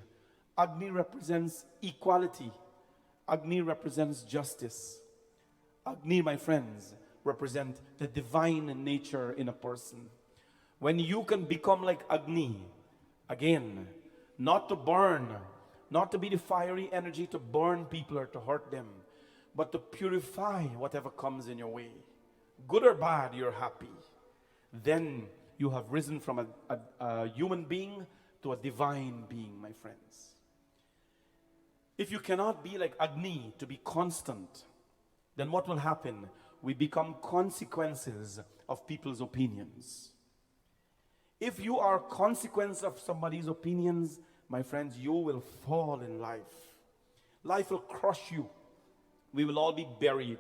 Agni represents equality. Agni represents justice. Agni, my friends, represent the divine nature in a person. When you can become like Agni, again, not to burn, not to be the fiery energy to burn people or to hurt them, but to purify whatever comes in your way. Good or bad, you're happy. Then you have risen from a human being to a divine being, my friends. If you cannot be like Agni, to be constant, then what will happen? We become consequences of people's opinions. If you are a consequence of somebody's opinions, my friends, you will fall in life. Life will crush you. We will all be buried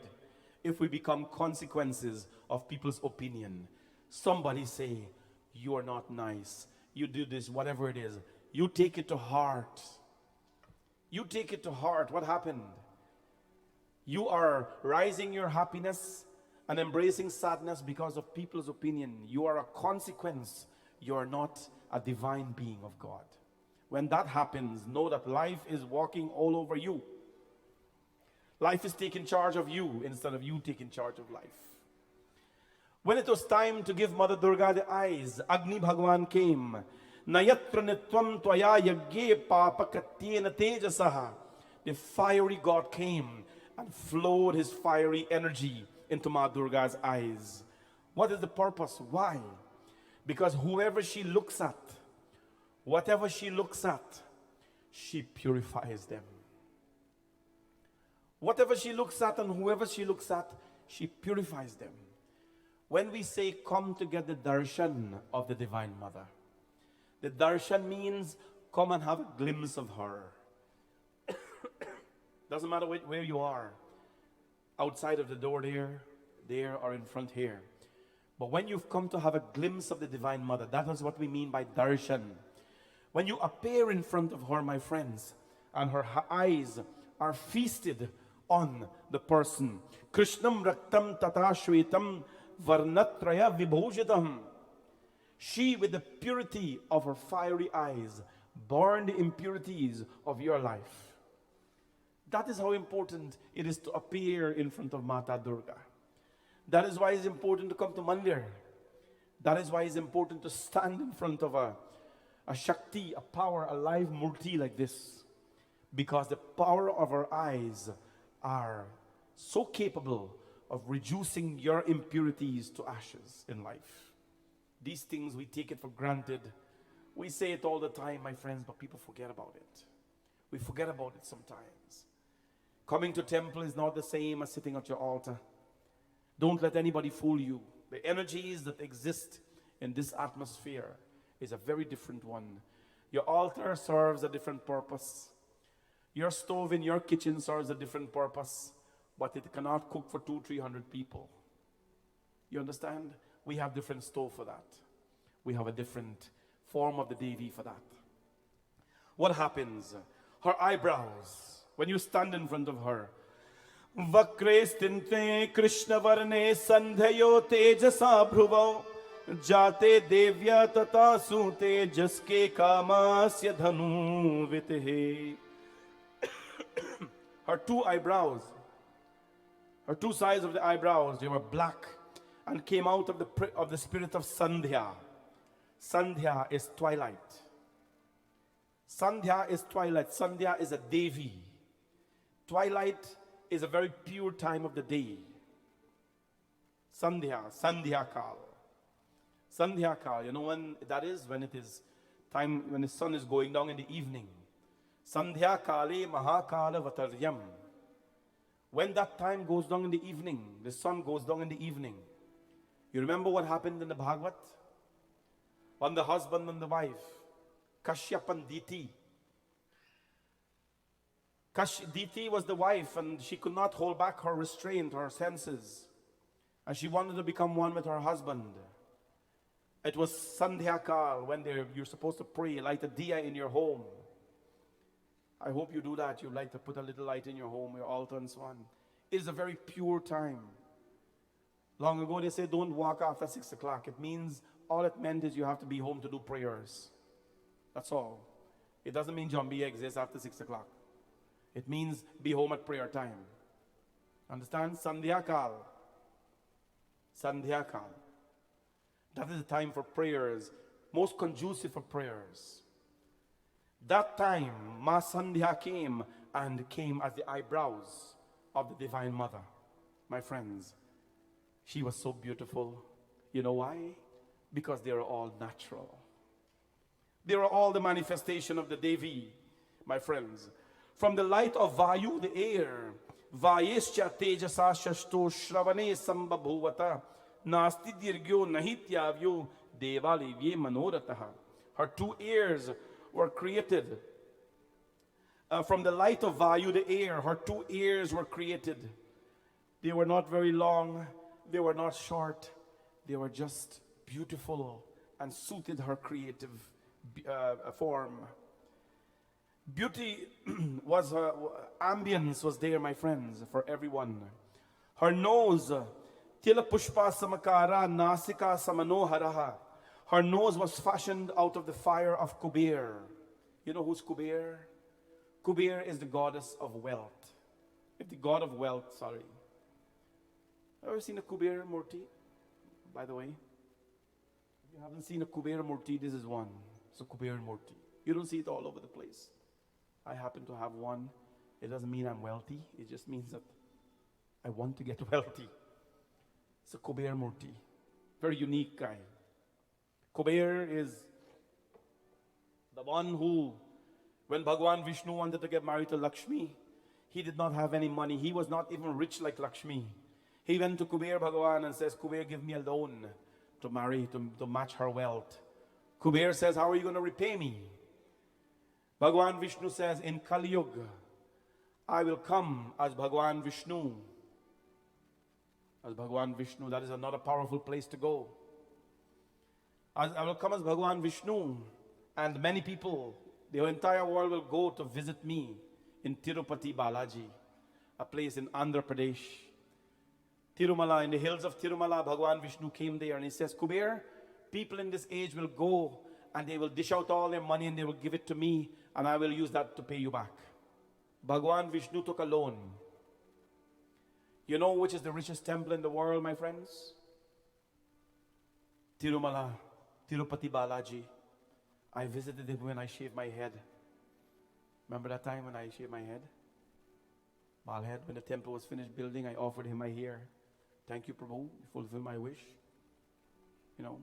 if we become consequences of people's opinion. Somebody say, you are not nice. You do this, whatever it is. You take it to heart. You take it to heart. What happened? You are rising your happiness and embracing sadness because of people's opinion. You are a consequence. You are not a divine being of God. When that happens, know that life is walking all over you. Life is taking charge of you instead of you taking charge of life. When it was time to give Mother Durga the eyes, Agni Bhagwan came. Nayatra nitvam tvaya yagye papakatyena tejasaha. The fiery God came and flowed his fiery energy into Mother Durga's eyes. What is the purpose? Why? Because whoever she looks at, whatever she looks at, she purifies them. Whatever she looks at and whoever she looks at, she purifies them. When we say come to get the darshan of the Divine Mother, the darshan means come and have a glimpse of her. Doesn't matter where you are, outside of the door there or in front here. But when you've come to have a glimpse of the Divine Mother, that is what we mean by darshan. When you appear in front of her, my friends, and her eyes are feasted on the person. Krishnam raktam tata shvetam varnatraya vibhojitam. She, with the purity of her fiery eyes, burned the impurities of your life. That is how important it is to appear in front of Mata Durga. That is why it's important to come to Mandir. That is why it's important to stand in front of a Shakti, a power, a live Murti like this. Because the power of her eyes are so capable of reducing your impurities to ashes in life. These things, we take it for granted. We say it all the time, my friends, but people forget about it. We forget about it sometimes. Coming to temple is not the same as sitting at your altar. Don't let anybody fool you. The energies that exist in this atmosphere is a very different one. Your altar serves a different purpose. Your stove in your kitchen serves a different purpose, but it cannot cook for 200-300 people. You understand? We have different stove for that. We have a different form of the Devi for that. What happens? Her eyebrows, when you stand in front of her, Vakre stinte Krishna varne sandhayo tejasa bhruvau jate devya tata sute jaske kamasya dhanu vitehe. Her two eyebrows, her two sides of the eyebrows, they were black and came out of the spirit of Sandhya. Sandhya is twilight. Sandhya is twilight. Sandhya is a Devi. Twilight is a very pure time of the day. Sandhya Kal. Sandhya Kal, you know when that is? When it is time, when the sun is going down in the evening. Sandhya Kale Mahakala Vataryam. When that time goes down in the evening, the sun goes down in the evening. You remember what happened in the Bhagavad? When the husband and the wife, Kashyap and Diti. Diti was the wife and she could not hold back her restraint, her senses. And she wanted to become one with her husband. It was Sandhya Kal when you're supposed to pray, light a diya in your home. I hope you do that. You like to put a little light in your home, your altar and so on. It is a very pure time. Long ago they said don't walk after 6 o'clock. It means, all it meant is you have to be home to do prayers. That's all. It doesn't mean Jambi exists after 6 o'clock. It means be home at prayer time. Understand? Sandhya Kal. Sandhya Kal. That is the time for prayers, most conducive for prayers. That time, Ma Sandhya came, and came as the eyebrows of the Divine Mother. My friends, she was so beautiful. You know why? Because they are all natural. They are all the manifestation of the Devi, my friends. From the light of Vayu, the air, Vayescha Tejasa Shashto Shravane Sambabhuvata Nasti Dirgyo Nahityavyo Devalivye Manorataha. Her 2 ears were created. From the light of Vayu, the air, her 2 ears were created. They were not very long, they were not short, they were just beautiful and suited her creative form. Beauty was her ambience was there, my friends, for everyone. Her nose, Tila Pushpa Samakara Nasika Samanoharaha. Her nose was fashioned out of the fire of Kuber. You know who's Kuber? Kuber is the goddess of wealth. The god of wealth, sorry. Ever seen a Kuber Murti? By the way, if you haven't seen a Kuber Murti, this is one. It's a Kuber Murti. You don't see it all over the place. I happen to have one. It doesn't mean I'm wealthy. It just means that I want to get wealthy. It's a Kuber Murti. Very unique guy. Kuber is the one who, when Bhagwan Vishnu wanted to get married to Lakshmi, he did not have any money. He was not even rich like Lakshmi. He went to Kuber Bhagwan and says, Kuber, give me a loan to marry, to match her wealth. Kuber says, how are you going to repay me? Bhagwan Vishnu says, in Kali Yuga, I will come as Bhagwan Vishnu. As Bhagwan Vishnu, that is another powerful place to go. I will come as Bhagwan Vishnu, and many people, the entire world will go to visit me in Tirupati Balaji, a place in Andhra Pradesh. Tirumala, in the hills of Tirumala, Bhagwan Vishnu came there and he says, Kuber, people in this age will go and they will dish out all their money and they will give it to me and I will use that to pay you back. Bhagwan Vishnu took a loan. You know which is the richest temple in the world, my friends? Tirumala, Tirupati Balaji. I visited it when I shaved my head. Remember that time when I shaved my head? Balhead, when the temple was finished building, I offered him my hair. Thank you, Prabhu. You fulfill my wish. You know.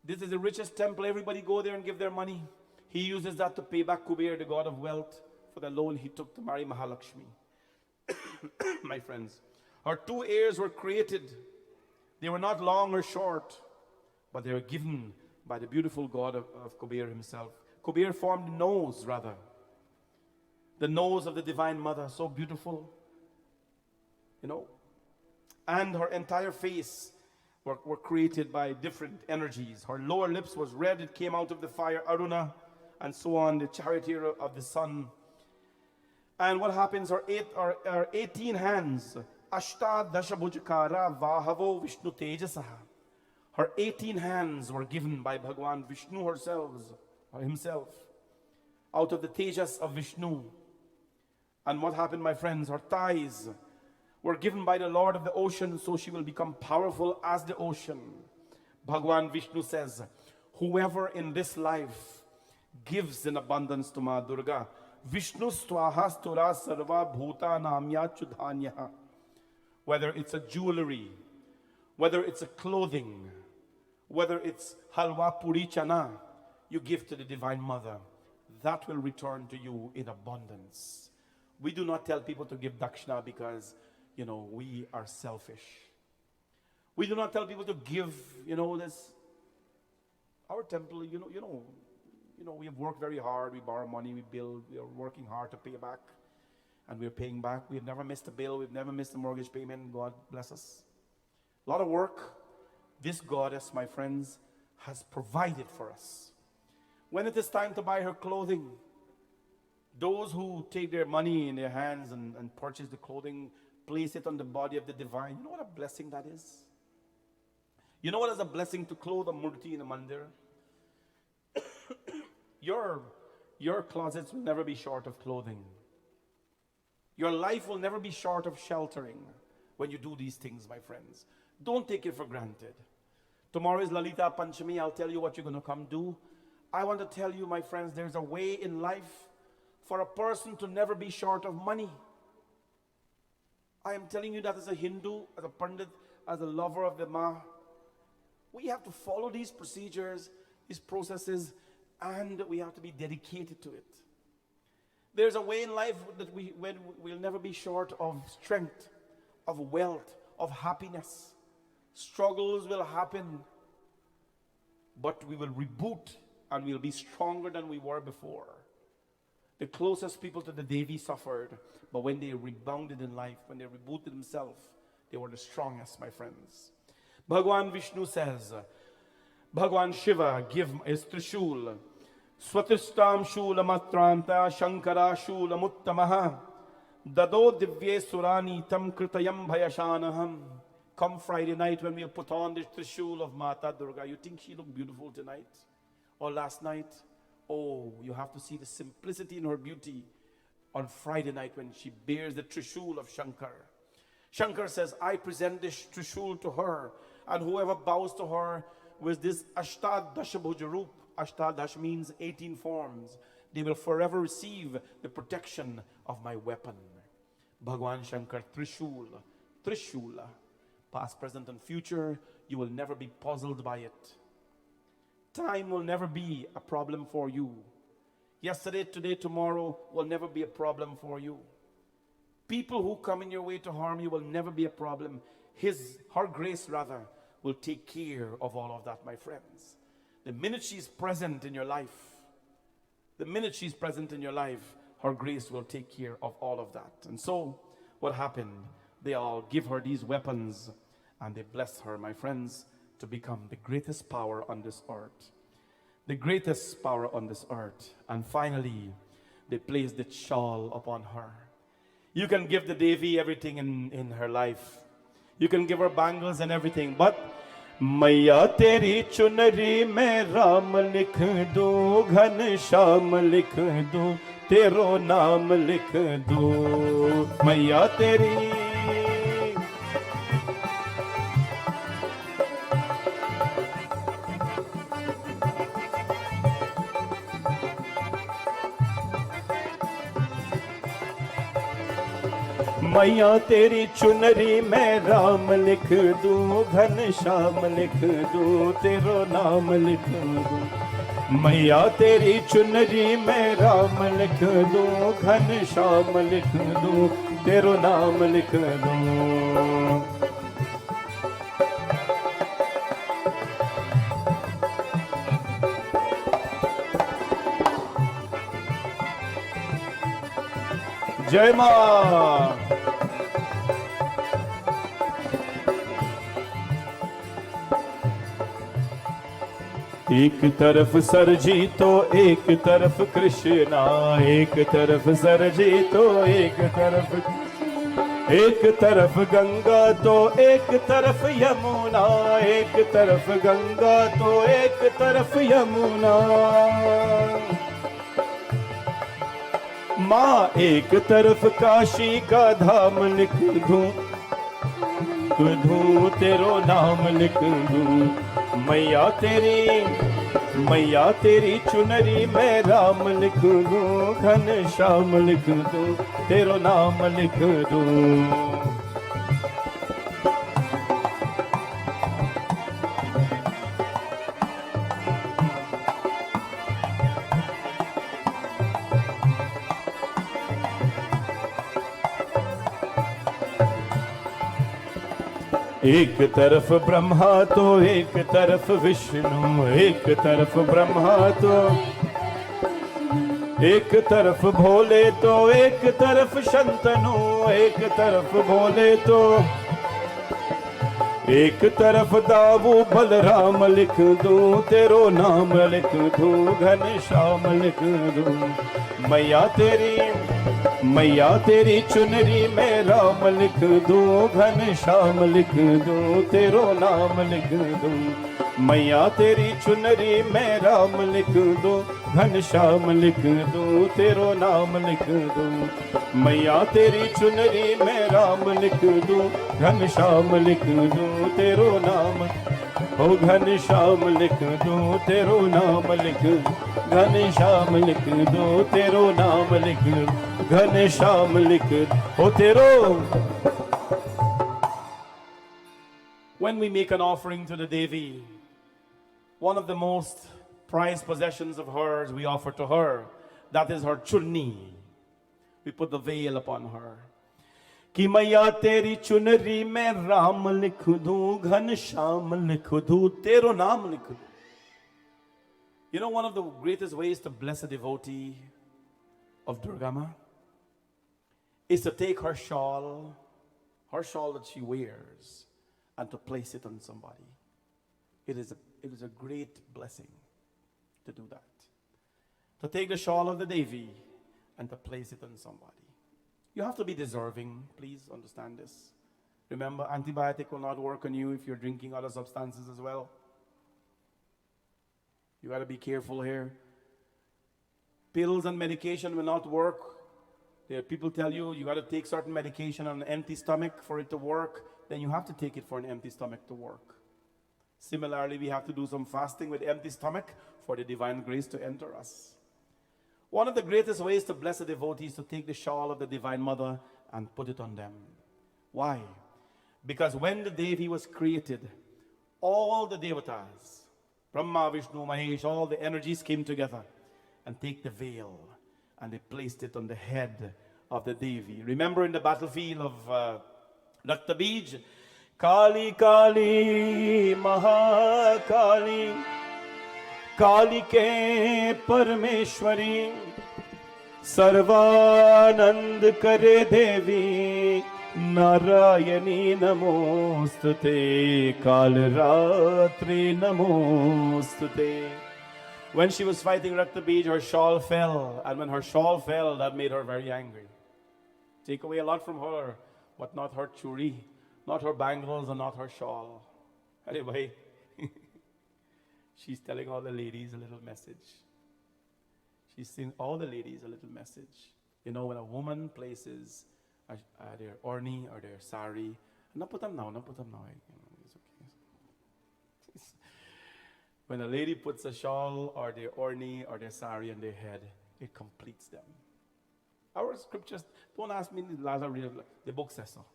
This is the richest temple. Everybody go there and give their money. He uses that to pay back Kuber, the god of wealth, for the loan he took to marry Mahalakshmi. My friends, her 2 ears were created. They were not long or short, but they were given by the beautiful god of Kuber himself. Kuber formed the nose, rather. The nose of the Divine Mother, so beautiful. You know. And her entire face were created by different energies. Her lower lips was red, it came out of the fire, Aruna, and so on, the charioteer of the sun. And what happens, her 18 hands, Ashta Dashabhujakara Vahavo Vishnu Tejasaha. Her 18 hands were given by Bhagwan Vishnu himself, out of the Tejas of Vishnu. And what happened, my friends, her thighs were given by the Lord of the ocean, so she will become powerful as the ocean. Bhagwan Vishnu says, whoever in this life gives in abundance to Ma Durga, Vishnu Swaha Stura Sarva Bhuta Namya Chudhanya. Whether it's a jewelry, whether it's a clothing, whether it's halwa puri chana, you give to the Divine Mother, that will return to you in abundance. We do not tell people to give dakshina because, you know, we are selfish. We do not tell people to give, you know, this. Our temple, you know, we have worked very hard. We borrow money, we build. We are working hard to pay back, and we're paying back. We've never missed a bill. We've never missed a mortgage payment. God bless us. A lot of work. This goddess, my friends, has provided for us. When it is time to buy her clothing, those who take their money in their hands and purchase the clothing place it on the body of the divine. You know what a blessing that is? You know what is a blessing to clothe a murti in a mandir? Your closets will never be short of clothing. Your life will never be short of sheltering when you do these things, my friends. Don't take it for granted. Tomorrow is Lalita Panchami. I'll tell you what you're going to come do. I want to tell you, my friends, there's a way in life for a person to never be short of money. I am telling you that as a Hindu, as a Pandit, as a lover of the Ma, we have to follow these procedures, these processes, and we have to be dedicated to it. There's a way in life that we'll never be short of strength, of wealth, of happiness. Struggles will happen, but we will reboot and we'll be stronger than we were before. The closest people to the Devi suffered, but when they rebounded in life, when they rebooted themselves, they were the strongest, my friends. Bhagwan Vishnu says, Bhagwan Shiva give his Trishul, Swatistam Shula Matranta Shankara Shula Muttamaha Dado Divye Surani Tam Kritayam Bhayashanaham. Come Friday night when we'll put on the Trishul of Mata Durga. You think she looked beautiful tonight? Or last night? Oh, you have to see the simplicity in her beauty on Friday night when she bears the Trishul of Shankar. Shankar says, I present this Trishul to her, and whoever bows to her with this Ashtadash Bhujarup, Ashtadash means 18 forms, they will forever receive the protection of my weapon. Bhagwan Shankar Trishul, Trishula, past, present, and future, you will never be puzzled by it. Time will never be a problem for you. Yesterday, today, tomorrow will never be a problem for you. People who come in your way to harm you will never be a problem. Her grace rather, will take care of all of that, my friends. The minute she's present in your life, her grace will take care of all of that. And so, what happened? They all give her these weapons and they bless her, my friends, to become the greatest power on this earth. The greatest power on this earth. And finally, they place the shawl upon her. You can give the Devi everything in her life. You can give her bangles and everything, but Maiya teri chunari mein Ram likh do, ghan sham likh do, tero naam likh do. Maiya teri मैया तेरी चुनरी में राम लिख दूं, घन श्याम लिख दूं, तेरो नाम लिख दूं। मैया तेरी चुनरी में राम लिख दूं, घन श्याम लिख दूं, तेरो नाम लिख दूं। जय मां। एक तरफ सरजी तो एक तरफ कृष्णा, एक तरफ सरजी तो एक तरफ गंगा तो एक तरफ यमुना, एक तरफ गंगा तो एक तरफ यमुना। माँ एक तरफ काशी का धाम लिख दूं, तेरो नाम लिख दूं। मैया तेरी चुनरी में राम लिख दूं, घन श्याम लिख दूं, तेरो नाम लिख दूं। एक तरफ ब्रह्मा तो एक तरफ विष्णु, एक तरफ ब्रह्मा तो एक तरफ भोले तो एक तरफ शंतनु, एक तरफ भोले तो एक तरफ दाऊ बलराम लिख दूं, तेरो नाम लिख दूं, घन श्याम लिख दूं। मैया मैया तेरी चुनरी में राम लिख दूं, घन श्याम लिख दूं, तेरो नाम लिख दूं। मैया तेरी चुनरी में राम लिख दूं, घन श्याम लिख दूं, तेरो नाम लिख दूं। मैया तेरी चुनरी में राम लिख दूं, घन श्याम लिख दूं, तेरो नाम। ओ घन श्याम लिख दूं, तेरो नाम लिख, घन श्याम लिख दूं, तेरो नाम लिख, घन श्याम लिख ओ तेरो. When we make an offering to the Devi, one of the most prized possessions of hers we offer to her, that is her chunni. We put the veil upon her. कि मैया तेरी चुनरी में राम लिख दूं, घन श्याम लिख दूं, तेरो नाम लिख दूं. You know, one of the greatest ways to bless a devotee of Durga Ma is to take her shawl that she wears, and to place it on somebody. It is a great blessing to do that. To take the shawl of the Devi and to place it on somebody. You have to be deserving. Please understand this. Remember, antibiotic will not work on you if you're drinking other substances as well. You got to be careful here. Pills and medication will not work. There people tell you got to take certain medication on an empty stomach for it to work. Then you have to take it for an empty stomach to work. Similarly, we have to do some fasting with empty stomach for the divine grace to enter us. One of the greatest ways to bless a devotee is to take the shawl of the Divine Mother and put it on them. Why? Because when the Devi was created, all the devatas, Brahma, Vishnu, Mahesh, all the energies came together and take the veil and they placed it on the head of the Devi. Remember in the battlefield of Rakta Bij, Kali Kali Mahakali, काली के परमेश्वरी, सर्वानंद करे देवी, नारायणी नमोस्तुते, काल रात्रि नमोस्तुते. When she was fighting Rakta Bij, her shawl fell, and when her shawl fell, that made her very angry. Take away a lot from her, but not her churi, not her bangles, and not her shawl. Anyway, she's telling all the ladies a little message. She's saying all the ladies a little message. You know, when a woman places their orni or their sari, not put them now. It's okay. When a lady puts a shawl or their orni or their sari on their head, it completes them. Our scriptures, don't ask me, the book says so.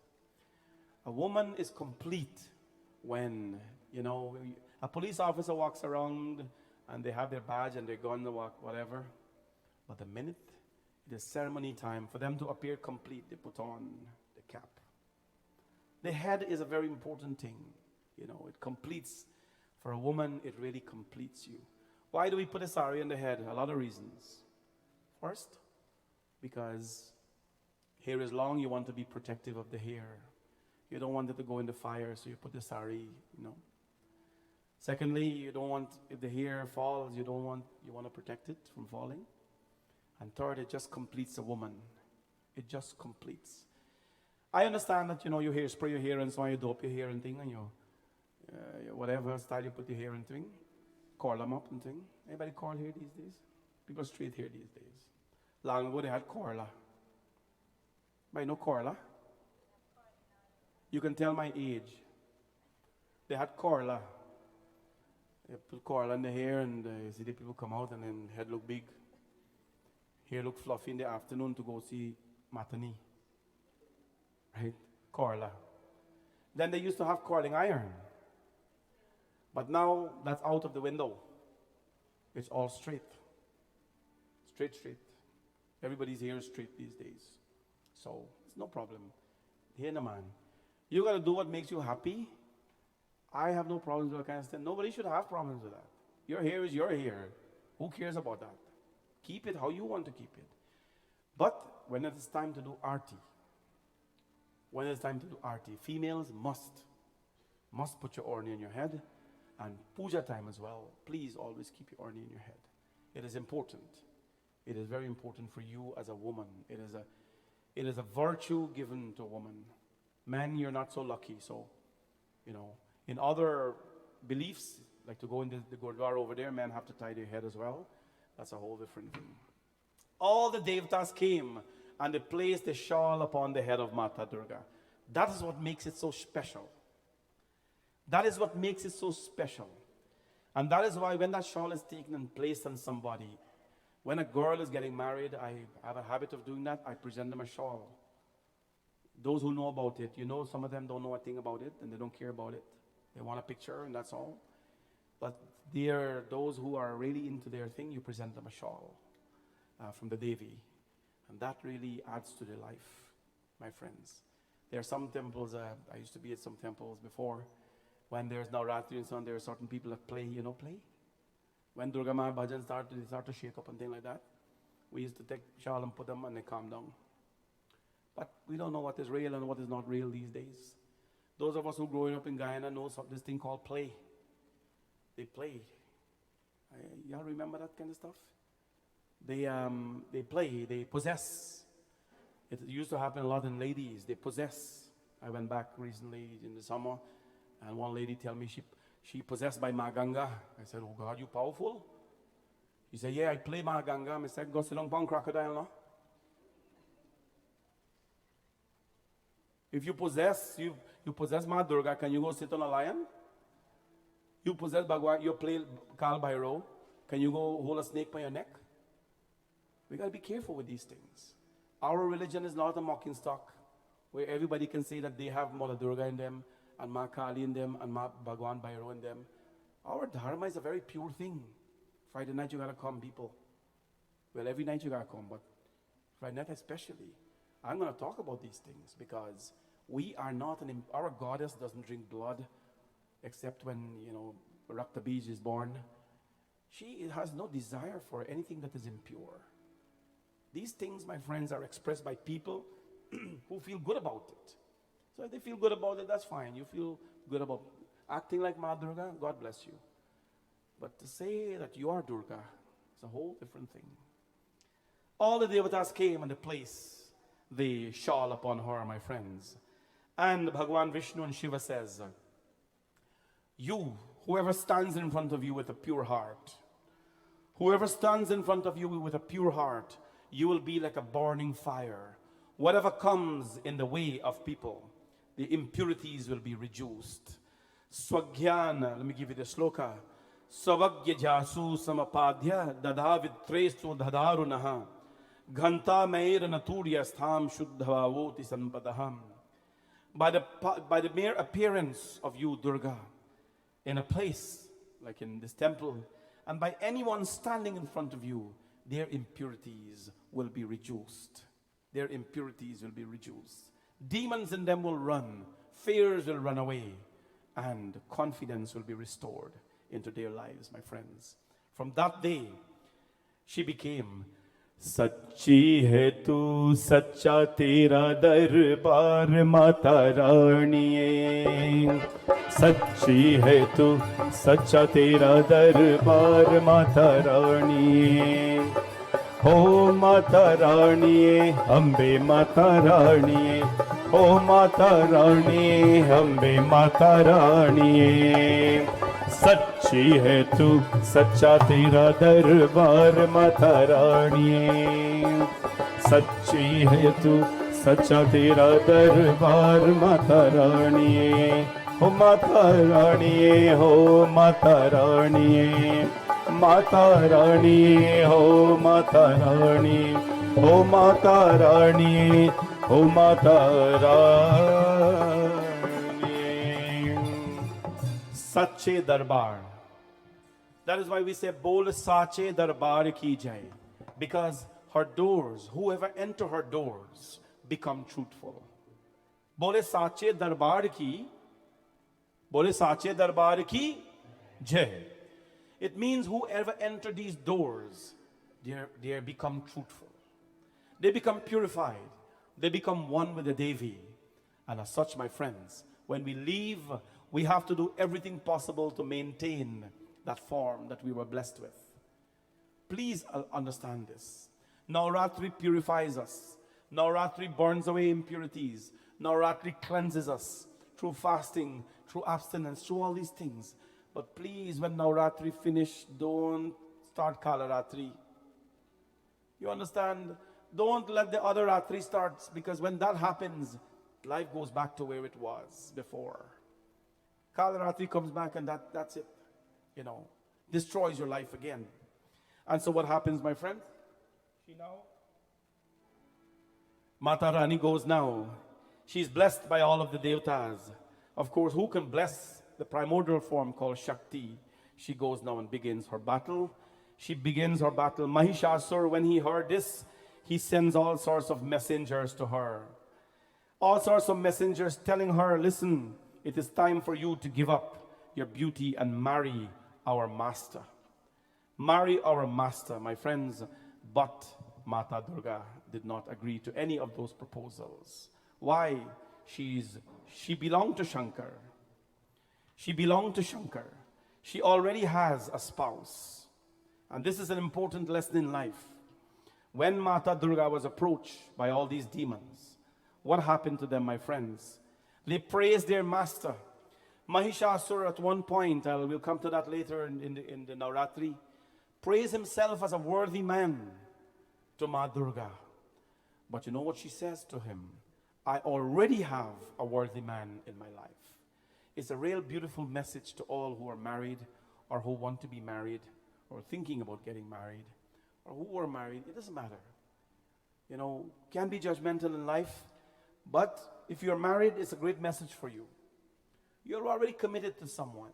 A woman is complete when, you know, a police officer walks around and they have their badge and their gun, whatever. But the minute it is ceremony time, for them to appear complete, they put on the cap. The head is a very important thing. You know, it completes. For a woman, it really completes you. Why do we put a sari on the head? A lot of reasons. First, because hair is long, you want to be protective of the hair. You don't want it to go in the fire, so you put the sari, you know. Secondly, you don't want, if the hair falls, you want to protect it from falling. And third, it just completes a woman. It just completes. I understand that, you know, your hair, spray your hair and so on, you dope your hair and thing, and whatever style you put your hair and thing, curl them up and thing. Anybody curl hair these days? People straight hair these days. Long ago they had curler. But you know curler? You can tell my age. They had curler. They put curl in the hair and you see the people come out and then head look big. Hair look fluffy in the afternoon to go see matinee. Right? Curler. Then they used to have curling iron. But now that's out of the window. It's all straight. Straight. Everybody's hair is straight these days. So it's no problem. Here, no man. You got to do what makes you happy. I have no problems with that kind of stuff. Nobody should have problems with that. Your hair is your hair. Who cares about that? Keep it how you want to keep it. But when it is time to do arti, females must put your orni on your head, and puja time as well. Please always keep your orni in your head. It is important. It is very important for you as a woman. It is a virtue given to a woman. Men, you're not so lucky. So, in other beliefs, like to go in the Gurdwara over there, men have to tie their head as well. That's a whole different thing. All the Devatas came and they placed the shawl upon the head of Mata Durga. That is what makes it so special. That is what makes it so special. And that is why when that shawl is taken and placed on somebody, when a girl is getting married, I have a habit of doing that. I present them a shawl. Those who know about it, some of them don't know a thing about it and they don't care about it. They want a picture and that's all. But those who are really into their thing, you present them a shawl from the Devi. And that really adds to their life, my friends. There are some temples, I used to be at some temples before. When there's Navratri and so on, there are certain people that play, play. When Durga Ma bhajan started, they start to shake up and things like that. We used to take shawl and put them and they calm down. But we don't know what is real and what is not real these days. Those of us who growing up in Guyana know this thing called play. They play. Y'all remember that kind of stuff? They play, they possess. It used to happen a lot in ladies, they possess. I went back recently in the summer and one lady tell me she possessed by Ma Ganga. I said, oh God, you powerful? She said, yeah, I play Ma Ganga. I said, go sit down pound crocodile now. If you possess Ma Durga, can you go sit on a lion? You possess Bhagwan, you play Kal Bhairav, can you go hold a snake by your neck? We got to be careful with these things. Our religion is not a mocking stock where everybody can say that they have Mother Durga in them and Ma Kali in them and Ma Bhagwan Bhairav in them. Our dharma is a very pure thing. Friday night you got to come, people. Well, every night you got to come, but Friday night especially. I'm going to talk about these things because we are not our goddess doesn't drink blood except when, Rakta Bij is born. She has no desire for anything that is impure. These things, my friends, are expressed by people who feel good about it. So if they feel good about it, that's fine. You feel good about acting like Ma Durga, God bless you. But to say that you are Durga is a whole different thing. All the Devatas came and they placed the shawl upon her, my friends. And Bhagwan Vishnu and Shiva says, whoever stands in front of you with a pure heart, whoever stands in front of you with a pure heart, you will be like a burning fire. Whatever comes in the way of people, the impurities will be reduced. Swagyana, let me give you the sloka. Savagya jasu samapadhya dadhavid trestu dhadarunaha ghanta mair naturya stham shuddhavavoti sampadaham. By the mere appearance of you, Durga, in a place like in this temple, and by anyone standing in front of you, their impurities will be reduced. Their impurities will be reduced. Demons in them will run. Fears will run away. And confidence will be restored into their lives, my friends. From that day, she became Sachi hai tu sacha tera darbar Mata Rani. Sachi hai tu sacha tera darbar Mata Rani. Ho Mata Rani, Ambe Mata Rani. Ho Mata Rani, Ambe Mata Rani. Sachi hai tu, sacha tera darbar Mata Rani. Sachi hai tu, sacha tera darbar Mata Rani. Ho Mata Rani, ho Mata Rani. Mata Rani, ho Mata Rani. Ho Mata Rani, ho Mata Rani. Sache Darbar. That is why we say Bol Sache Darbar Ki Jai. Because her doors, whoever enter her doors, become truthful. Bole Sache Darbar Ki, Bole Sache Darbar Ki Jai. It means whoever enter these doors, they become truthful. They become purified. They become one with the Devi. And as such, my friends, when we leave, we have to do everything possible to maintain that form that we were blessed with. Please understand this. Navratri purifies us. Navratri burns away impurities. Navratri cleanses us through fasting, through abstinence, through all these things. But please, when Navratri finish, don't start Kalaratri. You understand? Don't let the other Ratri start, because when that happens, life goes back to where it was before. Kalaratri comes back and that's it. You know, destroys your life again. And so what happens, my friend? She now? Mata Rani goes now. She's blessed by all of the Devatas. Of course, who can bless the primordial form called Shakti? She goes now and begins her battle. She begins her battle. Mahishasur, when he heard this, he sends all sorts of messengers to her. All sorts of messengers telling her, listen, it is time for you to give up your beauty and marry our master. Marry our master, my friends. But Mata Durga did not agree to any of those proposals. Why? She belonged to Shankar. She belonged to Shankar. She already has a spouse. And this is an important lesson in life. When Mata Durga was approached by all these demons, what happened to them, my friends? They praised their master. Mahishasura at one point, we'll come to that later in the Navratri, praised himself as a worthy man to Ma Durga. But you know what she says to him? I already have a worthy man in my life. It's a real beautiful message to all who are married or who want to be married or thinking about getting married or who are married. It doesn't matter. You know, can be judgmental in life, but if you're married, it's a great message for you. You're already committed to someone.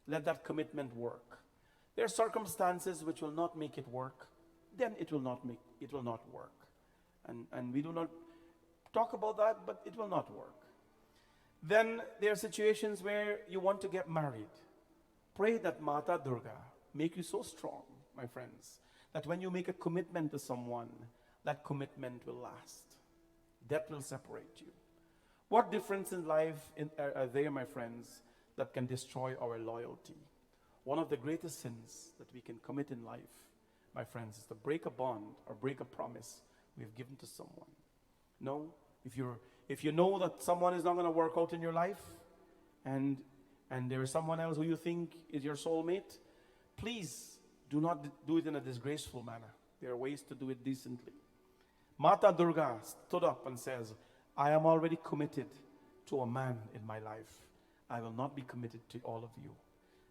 Let that commitment work. There are circumstances which will not make it work, then it will not work. And we do not talk about that, but it will not work. Then there are situations where you want to get married. Pray that Mata Durga make you so strong, my friends, that when you make a commitment to someone, that commitment will last. Death will separate you. What difference in life are there, my friends, that can destroy our loyalty? One of the greatest sins that we can commit in life, my friends, is to break a bond or break a promise we've given to someone. No, if you know that someone is not going to work out in your life, and there is someone else who you think is your soulmate, please do not do it in a disgraceful manner. There are ways to do it decently. Mata Durga stood up and says, I am already committed to a man in my life. I will not be committed to all of you.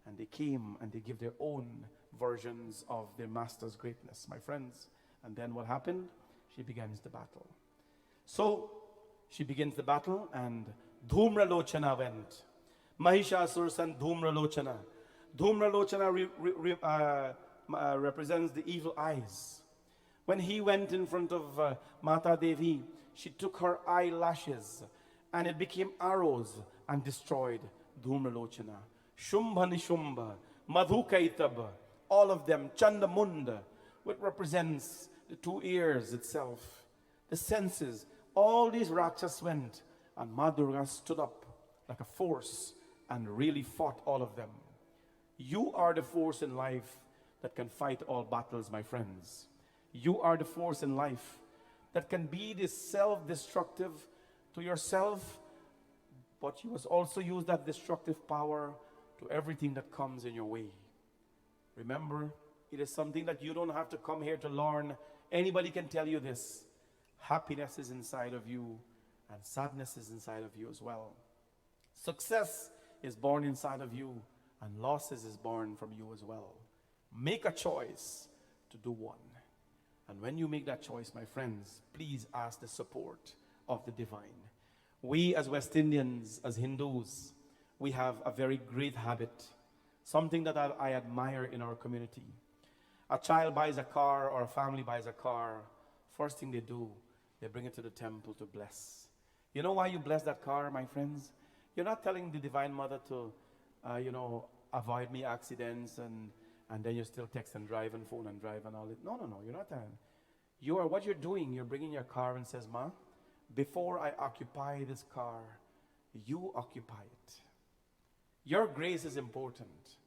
And they came and they give their own versions of their master's greatness, my friends. And then what happened? She begins the battle. So she begins the battle, and Dhumralochana went. Mahishasur sent Dhumralochana. Dhumralochana represents the evil eyes. When he went in front of Mata Devi, she took her eyelashes and it became arrows and destroyed Dhumralochana. Shumbha Nishumbha, Madhukaitab, all of them, Chandamunda, which represents the two ears itself, the senses. All these Rakshas went, and Ma Durga stood up like a force and really fought all of them. You are the force in life that can fight all battles, my friends. You are the force in life that can be this self-destructive to yourself, but you must also use that destructive power to everything that comes in your way. Remember, it is something that you don't have to come here to learn. Anybody can tell you this. Happiness is inside of you, and sadness is inside of you as well. Success is born inside of you, and losses is born from you as well. Make a choice to do one. And when you make that choice, my friends, please ask the support of the divine. We as West Indians, as Hindus, we have a very great habit, something that I admire in our community. A child buys a car or a family buys a car, first thing they do, they bring it to the temple to bless. You know why you bless that car, my friends? You're not telling the Divine Mother to, avoid me accidents and then you still text and drive and phone and drive and all that. No, you're not telling. What you're doing, you're bringing your car and says, Ma, before I occupy this car, you occupy it. Your grace is important.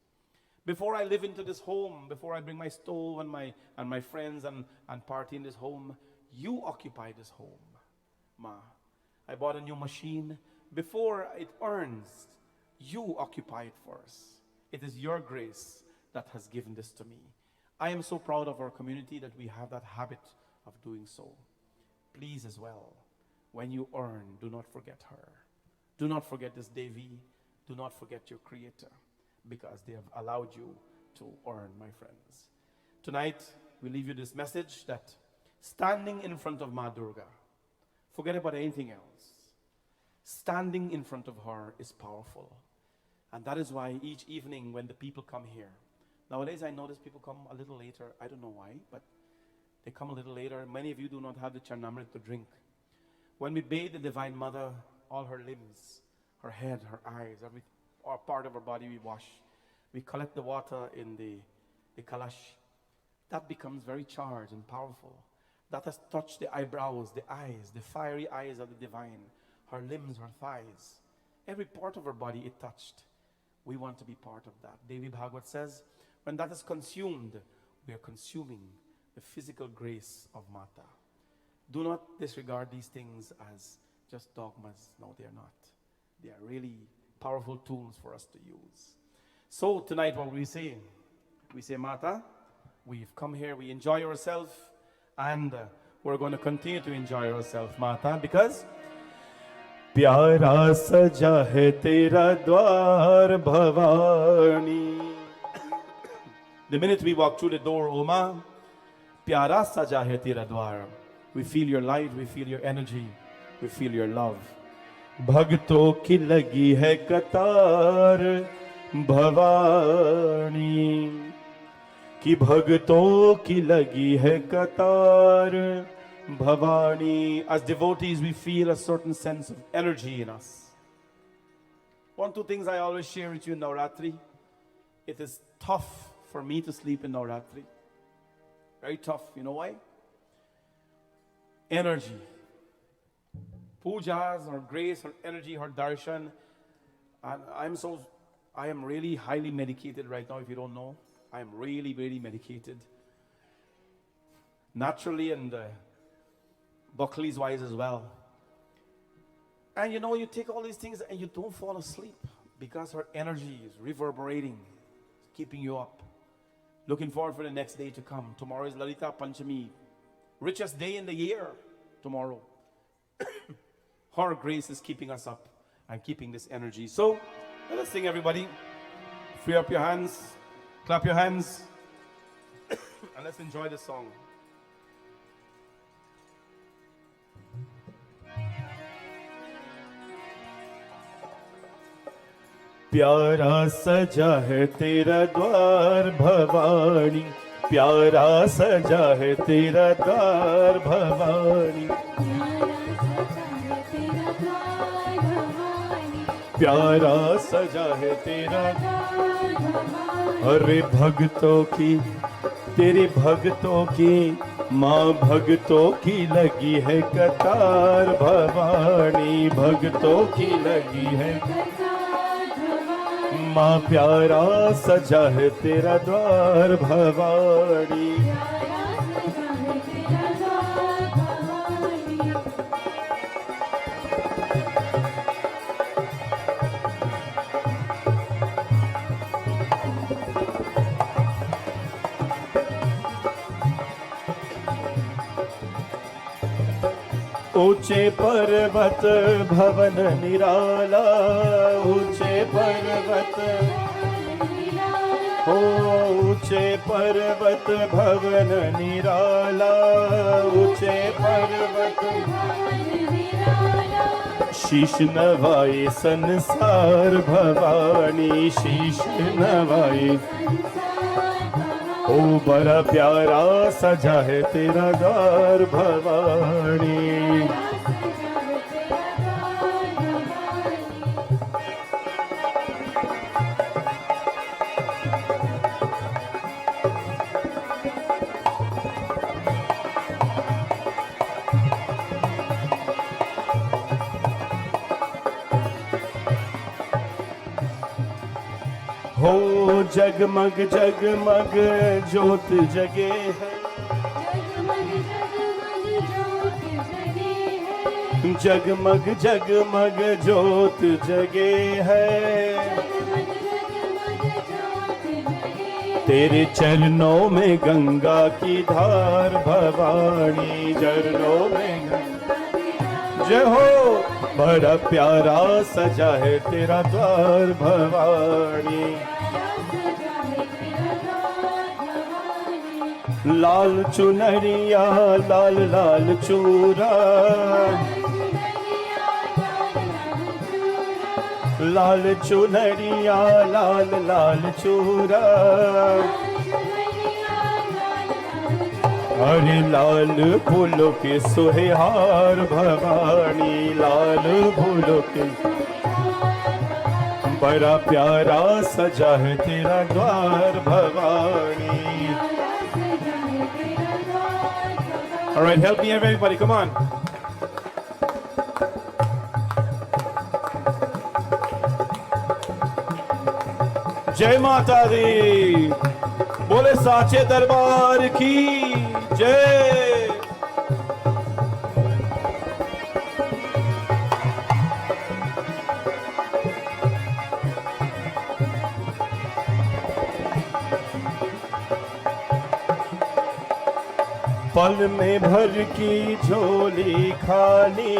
Before I live into this home, before I bring my stove and my friends and party in this home, you occupy this home. Ma. I bought a new machine. Before it earns, you occupy it for us. It is your grace that has given this to me. I am so proud of our community that we have that habit of doing so. Please as well, when you earn, do not forget her. Do not forget this Devi. Do not forget your Creator, because they have allowed you to earn, my friends. Tonight, we leave you this message that standing in front of Ma Durga, forget about anything else. Standing in front of her is powerful. And that is why each evening when the people come here, nowadays I notice people come a little later. I don't know why, but they come a little later. Many of you do not have the Charnamrit to drink. When we bathe the Divine Mother, all her limbs, her head, her eyes, every part of her body we wash. We collect the water in the kalash. That becomes very charged and powerful. That has touched the eyebrows, the eyes, the fiery eyes of the Divine, her limbs, her thighs. Every part of her body it touched. We want to be part of that. Devi Bhagavad says, when that is consumed, we are consuming the physical grace of Mata. Do not disregard these things as just dogmas. No, they are not. They are really powerful tools for us to use. So tonight what we say? We say, Mata, we've come here, we enjoy ourselves, and we're going to continue to enjoy ourselves, Mata, because प्यारा सजा है तेरा द्वार Bhavani. The minute we walk through the door, O Ma, प्यारा सजा है तेरा द्वार. We feel your light, we feel your energy, we feel your love. भक्तों की लगी है कतार भवानी, कि भक्तों की लगी है कतार Bhavani. As devotees, we feel a certain sense of energy in us. One, two things I always share with you in Navratri. It is tough for me to sleep in Navratri. Very tough. You know why? Energy. Pujas, her grace, her energy, her darshan. And I am really highly medicated right now, if you don't know. I am really, really medicated. Naturally and Buckley's wise as well. And you know, you take all these things and you don't fall asleep because her energy is reverberating, keeping you up. Looking forward for the next day to come. Tomorrow is Lalita Panchami, richest day in the year. Tomorrow, her grace is keeping us up and keeping this energy. So let us sing, everybody. Free up your hands, clap your hands, and let's enjoy the song. प्यारा सजा है तेरा द्वार भवानी, प्यारा सजा है तेरा द्वार भवानी, प्यारा सजा है तेरा द्वार भवानी। अरे भक्तों की, तेरे भक्तों की, माँ भक्तों की लगी है कतार भवानी, भक्तों की लगी है माँ, प्यारा सजा है तेरा द्वार भवानी। ऊंचे पर्वत भवन निराला, ऊंचे पर्वत, हो ऊंचे पर्वत भवन निराला, ऊंचे पर्वत शीश नवाए संसार भवानी, शीश नवाए। ओ बड़ा प्यारा सजा है तेरा द्वार भवानी। हो जगमग जगमग ज्योत जगे है, जगमग जगमग ज्योत जगे है, जगमग जगमग ज्योत जगे है, तेरे चरणों में गंगा की धार भवानी, चरणों में जय हो। बड़ा प्यारा सजा है तेरा द्वार भवानी, लाल चुनरिया लाल लाल चूरा, लाल चुनरिया लाल लाल चूरा, अरे लाल फूलों के सुहार भवानी, लाल फूलों के बड़ा प्यारा सजा है तेरा द्वार Bhavani. All right, help me everybody, come on. जय माता दी, बोले साचे दरबार की जय। पल में भर की झोली खाली,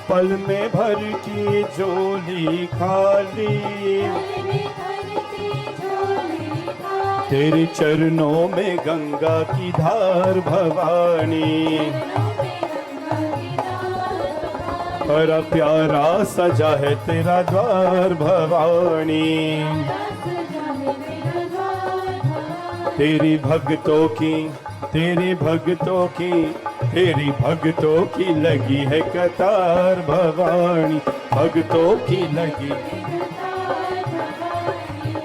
पल में भर की झोली खाली, तेरे चरणों में गंगा की धार भवानी, बड़ा प्यारा सजा है तेरा द्वार भवानी। तेरी भक्तों की, तेरी भक्तों की, तेरी भक्तों की लगी है कतार भवानी, भक्तों की लगी।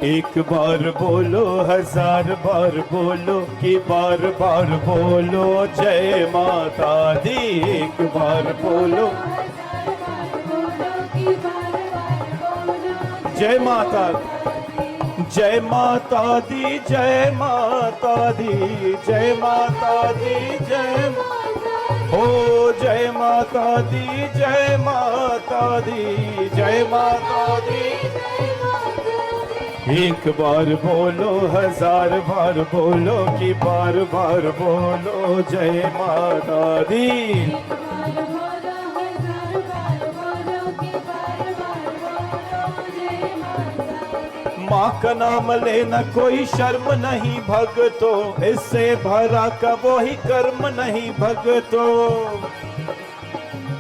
एक बार बोलो हजार बार बोलो कि बार बार बोलो जय माता दी, एक बार बोलो जय माता, जय माता दी, जय माता दी, जय माता दी, जय हो, जय माता दी, जय माता दी, जय माता दी। एक बार बोलो हजार बार बोलो कि बार बार बोलो जय माता दी। माँ का नाम लेना कोई शर्म नहीं भगतो, इससे भरा का वो ही कर्म नहीं भगतो।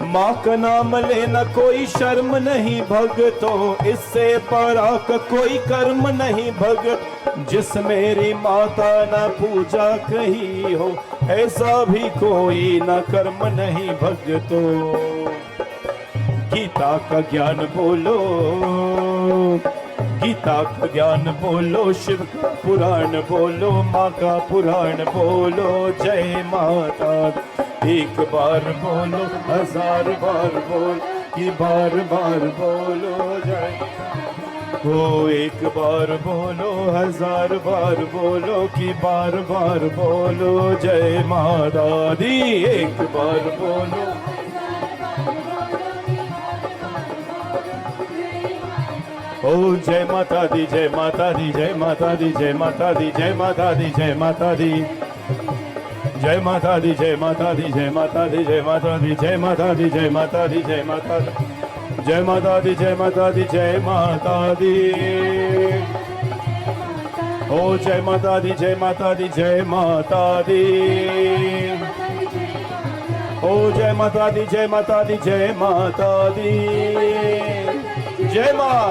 माँ का नाम लेना कोई शर्म नहीं भगतो, इससे भरा का कोई कर्म नहीं भगत। जिस मेरी माता न पूजा कही हो, ऐसा भी कोई न कर्म नहीं भगतो। गीता का ज्ञान बोलो, गीता का ज्ञान बोलो, शिव का पुराण बोलो, माँ का पुराण बोलो जय माता। एक बार बोलो हजार बार बोल कि बार बार बोलो जय। ओ एक बार बोलो हजार बार बोलो कि बार बार बोलो जय माता दी। एक बार बोलो ओ जय माता दी, जय माता दी, जय माता दी, जय माता दी, जय माता दी, जय माता दी, जय माता दी, जय माता दी, जय माता दी, जय माता दी, जय माता दी, जय माता दी, जय माता दी, जय माता दी, जय माता दी, जय माता दी। ओ जय माता दी, जय माता दी, जय माता दी। ओ जय माता दी, जय माता दी, जय माता दी। जय माँ,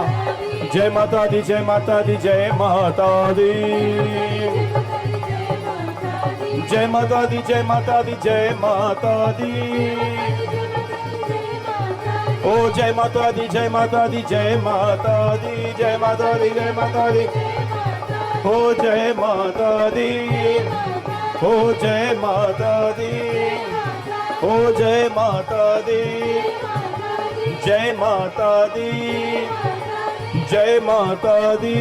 जय माता दी, जय माता दी, जय माता दी। जय माता दी, जय माता दी, जय माता दी। ओ जय माता दी, जय माता दी, जय माता दी, जय माता दी, जय माता दी। ओ जय माता दी, ओ जय माता दी, ओ जय माता दी, जय माता दी, जय माता दी,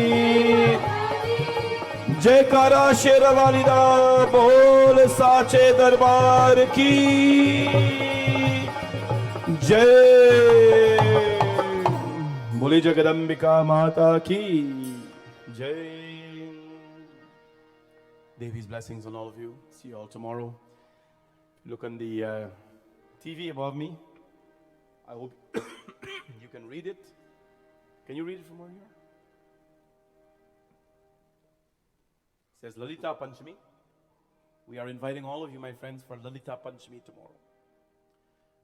जयकारा शेरवाली दा बोल साचे दरबार की जय। बोली जगदम्बिका माता की जय। Devi's blessings on all of you. See you all tomorrow. Look on the TV above me. I hope you can read it. Can you read it from where you are? It says Lalita Panchami. We are inviting all of you, my friends, for Lalita Panchami tomorrow.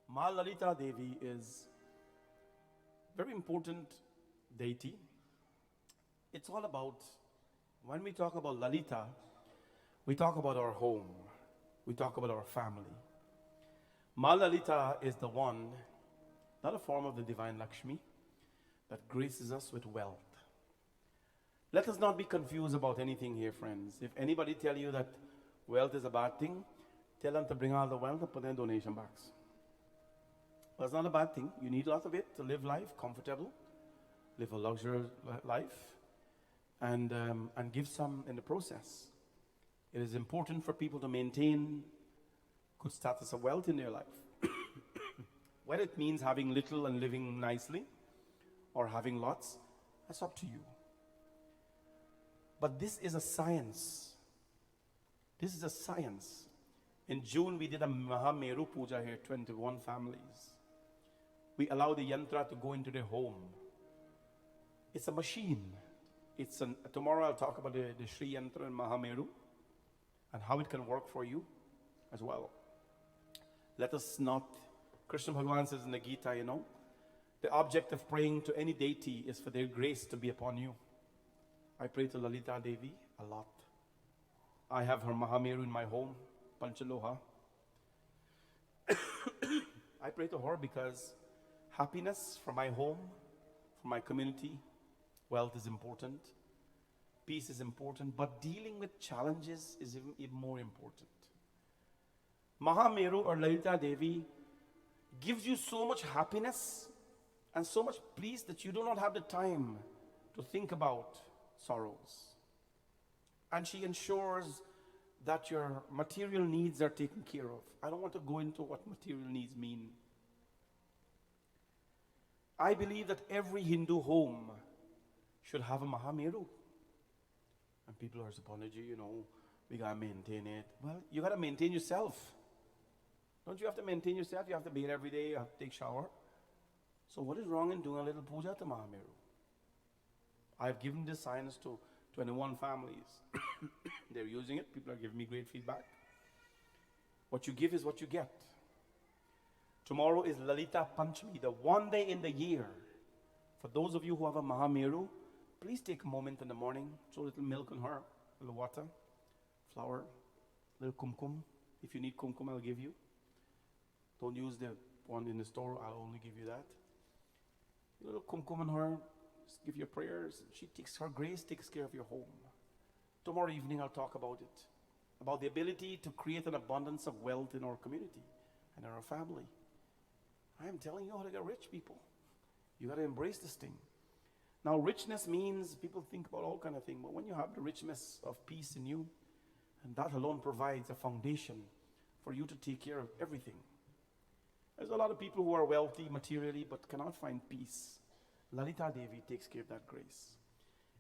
Ma Lalita Devi is a very important deity. It's all about, when we talk about Lalita, we talk about our home. We talk about our family. Ma Lalita is the one, not a form of the divine Lakshmi, that graces us with wealth. Let us not be confused about anything here, friends. If anybody tell you that wealth is a bad thing, tell them to bring all the wealth and put in donation box. Well, it's not a bad thing. You need a lot of it to live life comfortable, live a luxurious life, and give some in the process. It is important for people to maintain good status of wealth in their life. Whether it means having little and living nicely or having lots, that's up to you. But this is a science. This is a science. In June, we did a Mahameru Puja here, 21 families. We allow the yantra to go into their home. It's a machine. Tomorrow I'll talk about the Sri Yantra and Mahameru and how it can work for you as well. Let us not, Krishna Bhagavan says in the Gita, the object of praying to any deity is for their grace to be upon you. I pray to Lalita Devi a lot. I have her Mahameru in my home, Panchaloha. I pray to her because happiness for my home, for my community, wealth is important, peace is important, but dealing with challenges is even more important. Mahameru or Lalita Devi gives you so much happiness and so much peace that you do not have the time to think about sorrows. And she ensures that your material needs are taken care of. I don't want to go into what material needs mean. I believe that every Hindu home should have a Mahameru. And people are supposing, we gotta maintain it. Well, you gotta maintain yourself. Don't you have to maintain yourself? You have to bathe every day, you have to take shower. So what is wrong in doing a little puja to Mahameru? I've given this science to 21 families. They're using it. People are giving me great feedback. What you give is what you get. Tomorrow is Lalita Panchami, the one day in the year. For those of you who have a Mahameru, please take a moment in the morning, throw a little milk on her, a little water, flour, a little kumkum. If you need kumkum, I'll give you. Don't use the one in the store, I'll only give you that. A little kumkum on her, just give your prayers. Her grace takes care of your home. Tomorrow evening I'll talk about it, about the ability to create an abundance of wealth in our community and in our family. I am telling you how to get rich, people. You got to embrace this thing. Now, richness means people think about all kind of things, but when you have the richness of peace in you, and that alone provides a foundation for you to take care of everything. There's a lot of people who are wealthy materially but cannot find peace. Lalita Devi takes care of that grace.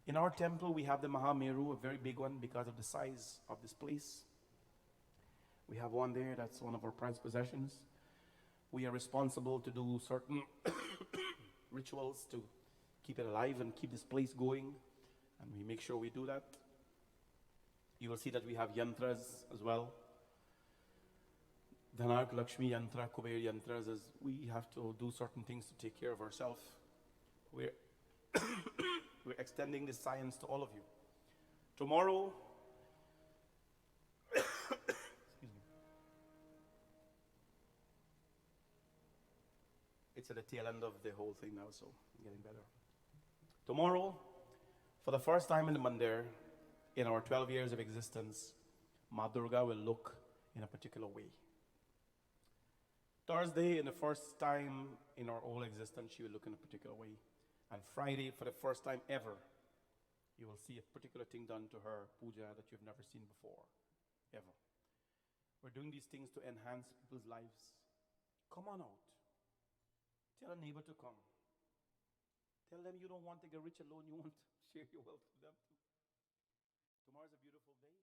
In our temple, we have the Mahameru, a very big one because of the size of this place. We have one there, that's one of our prized possessions. We are responsible to do certain rituals to keep it alive and keep this place going, and we make sure we do that. You will see that we have yantras as well. Dhanak, Lakshmi yantra, Kuber yantras, as we have to do certain things to take care of ourselves. We're extending this science to all of you. Tomorrow, it's at the tail end of the whole thing now, so I'm getting better. Tomorrow, for the first time in the Mandir, in our 12 years of existence, Ma Durga will look in a particular way. Thursday, in the first time in our whole existence, she will look in a particular way. And Friday, for the first time ever, you will see a particular thing done to her puja that you've never seen before, ever. We're doing these things to enhance people's lives. Come on out. Tell a neighbor to come. Tell them you don't want to get rich alone, you want to share your wealth with them too. Tomorrow's a beautiful day.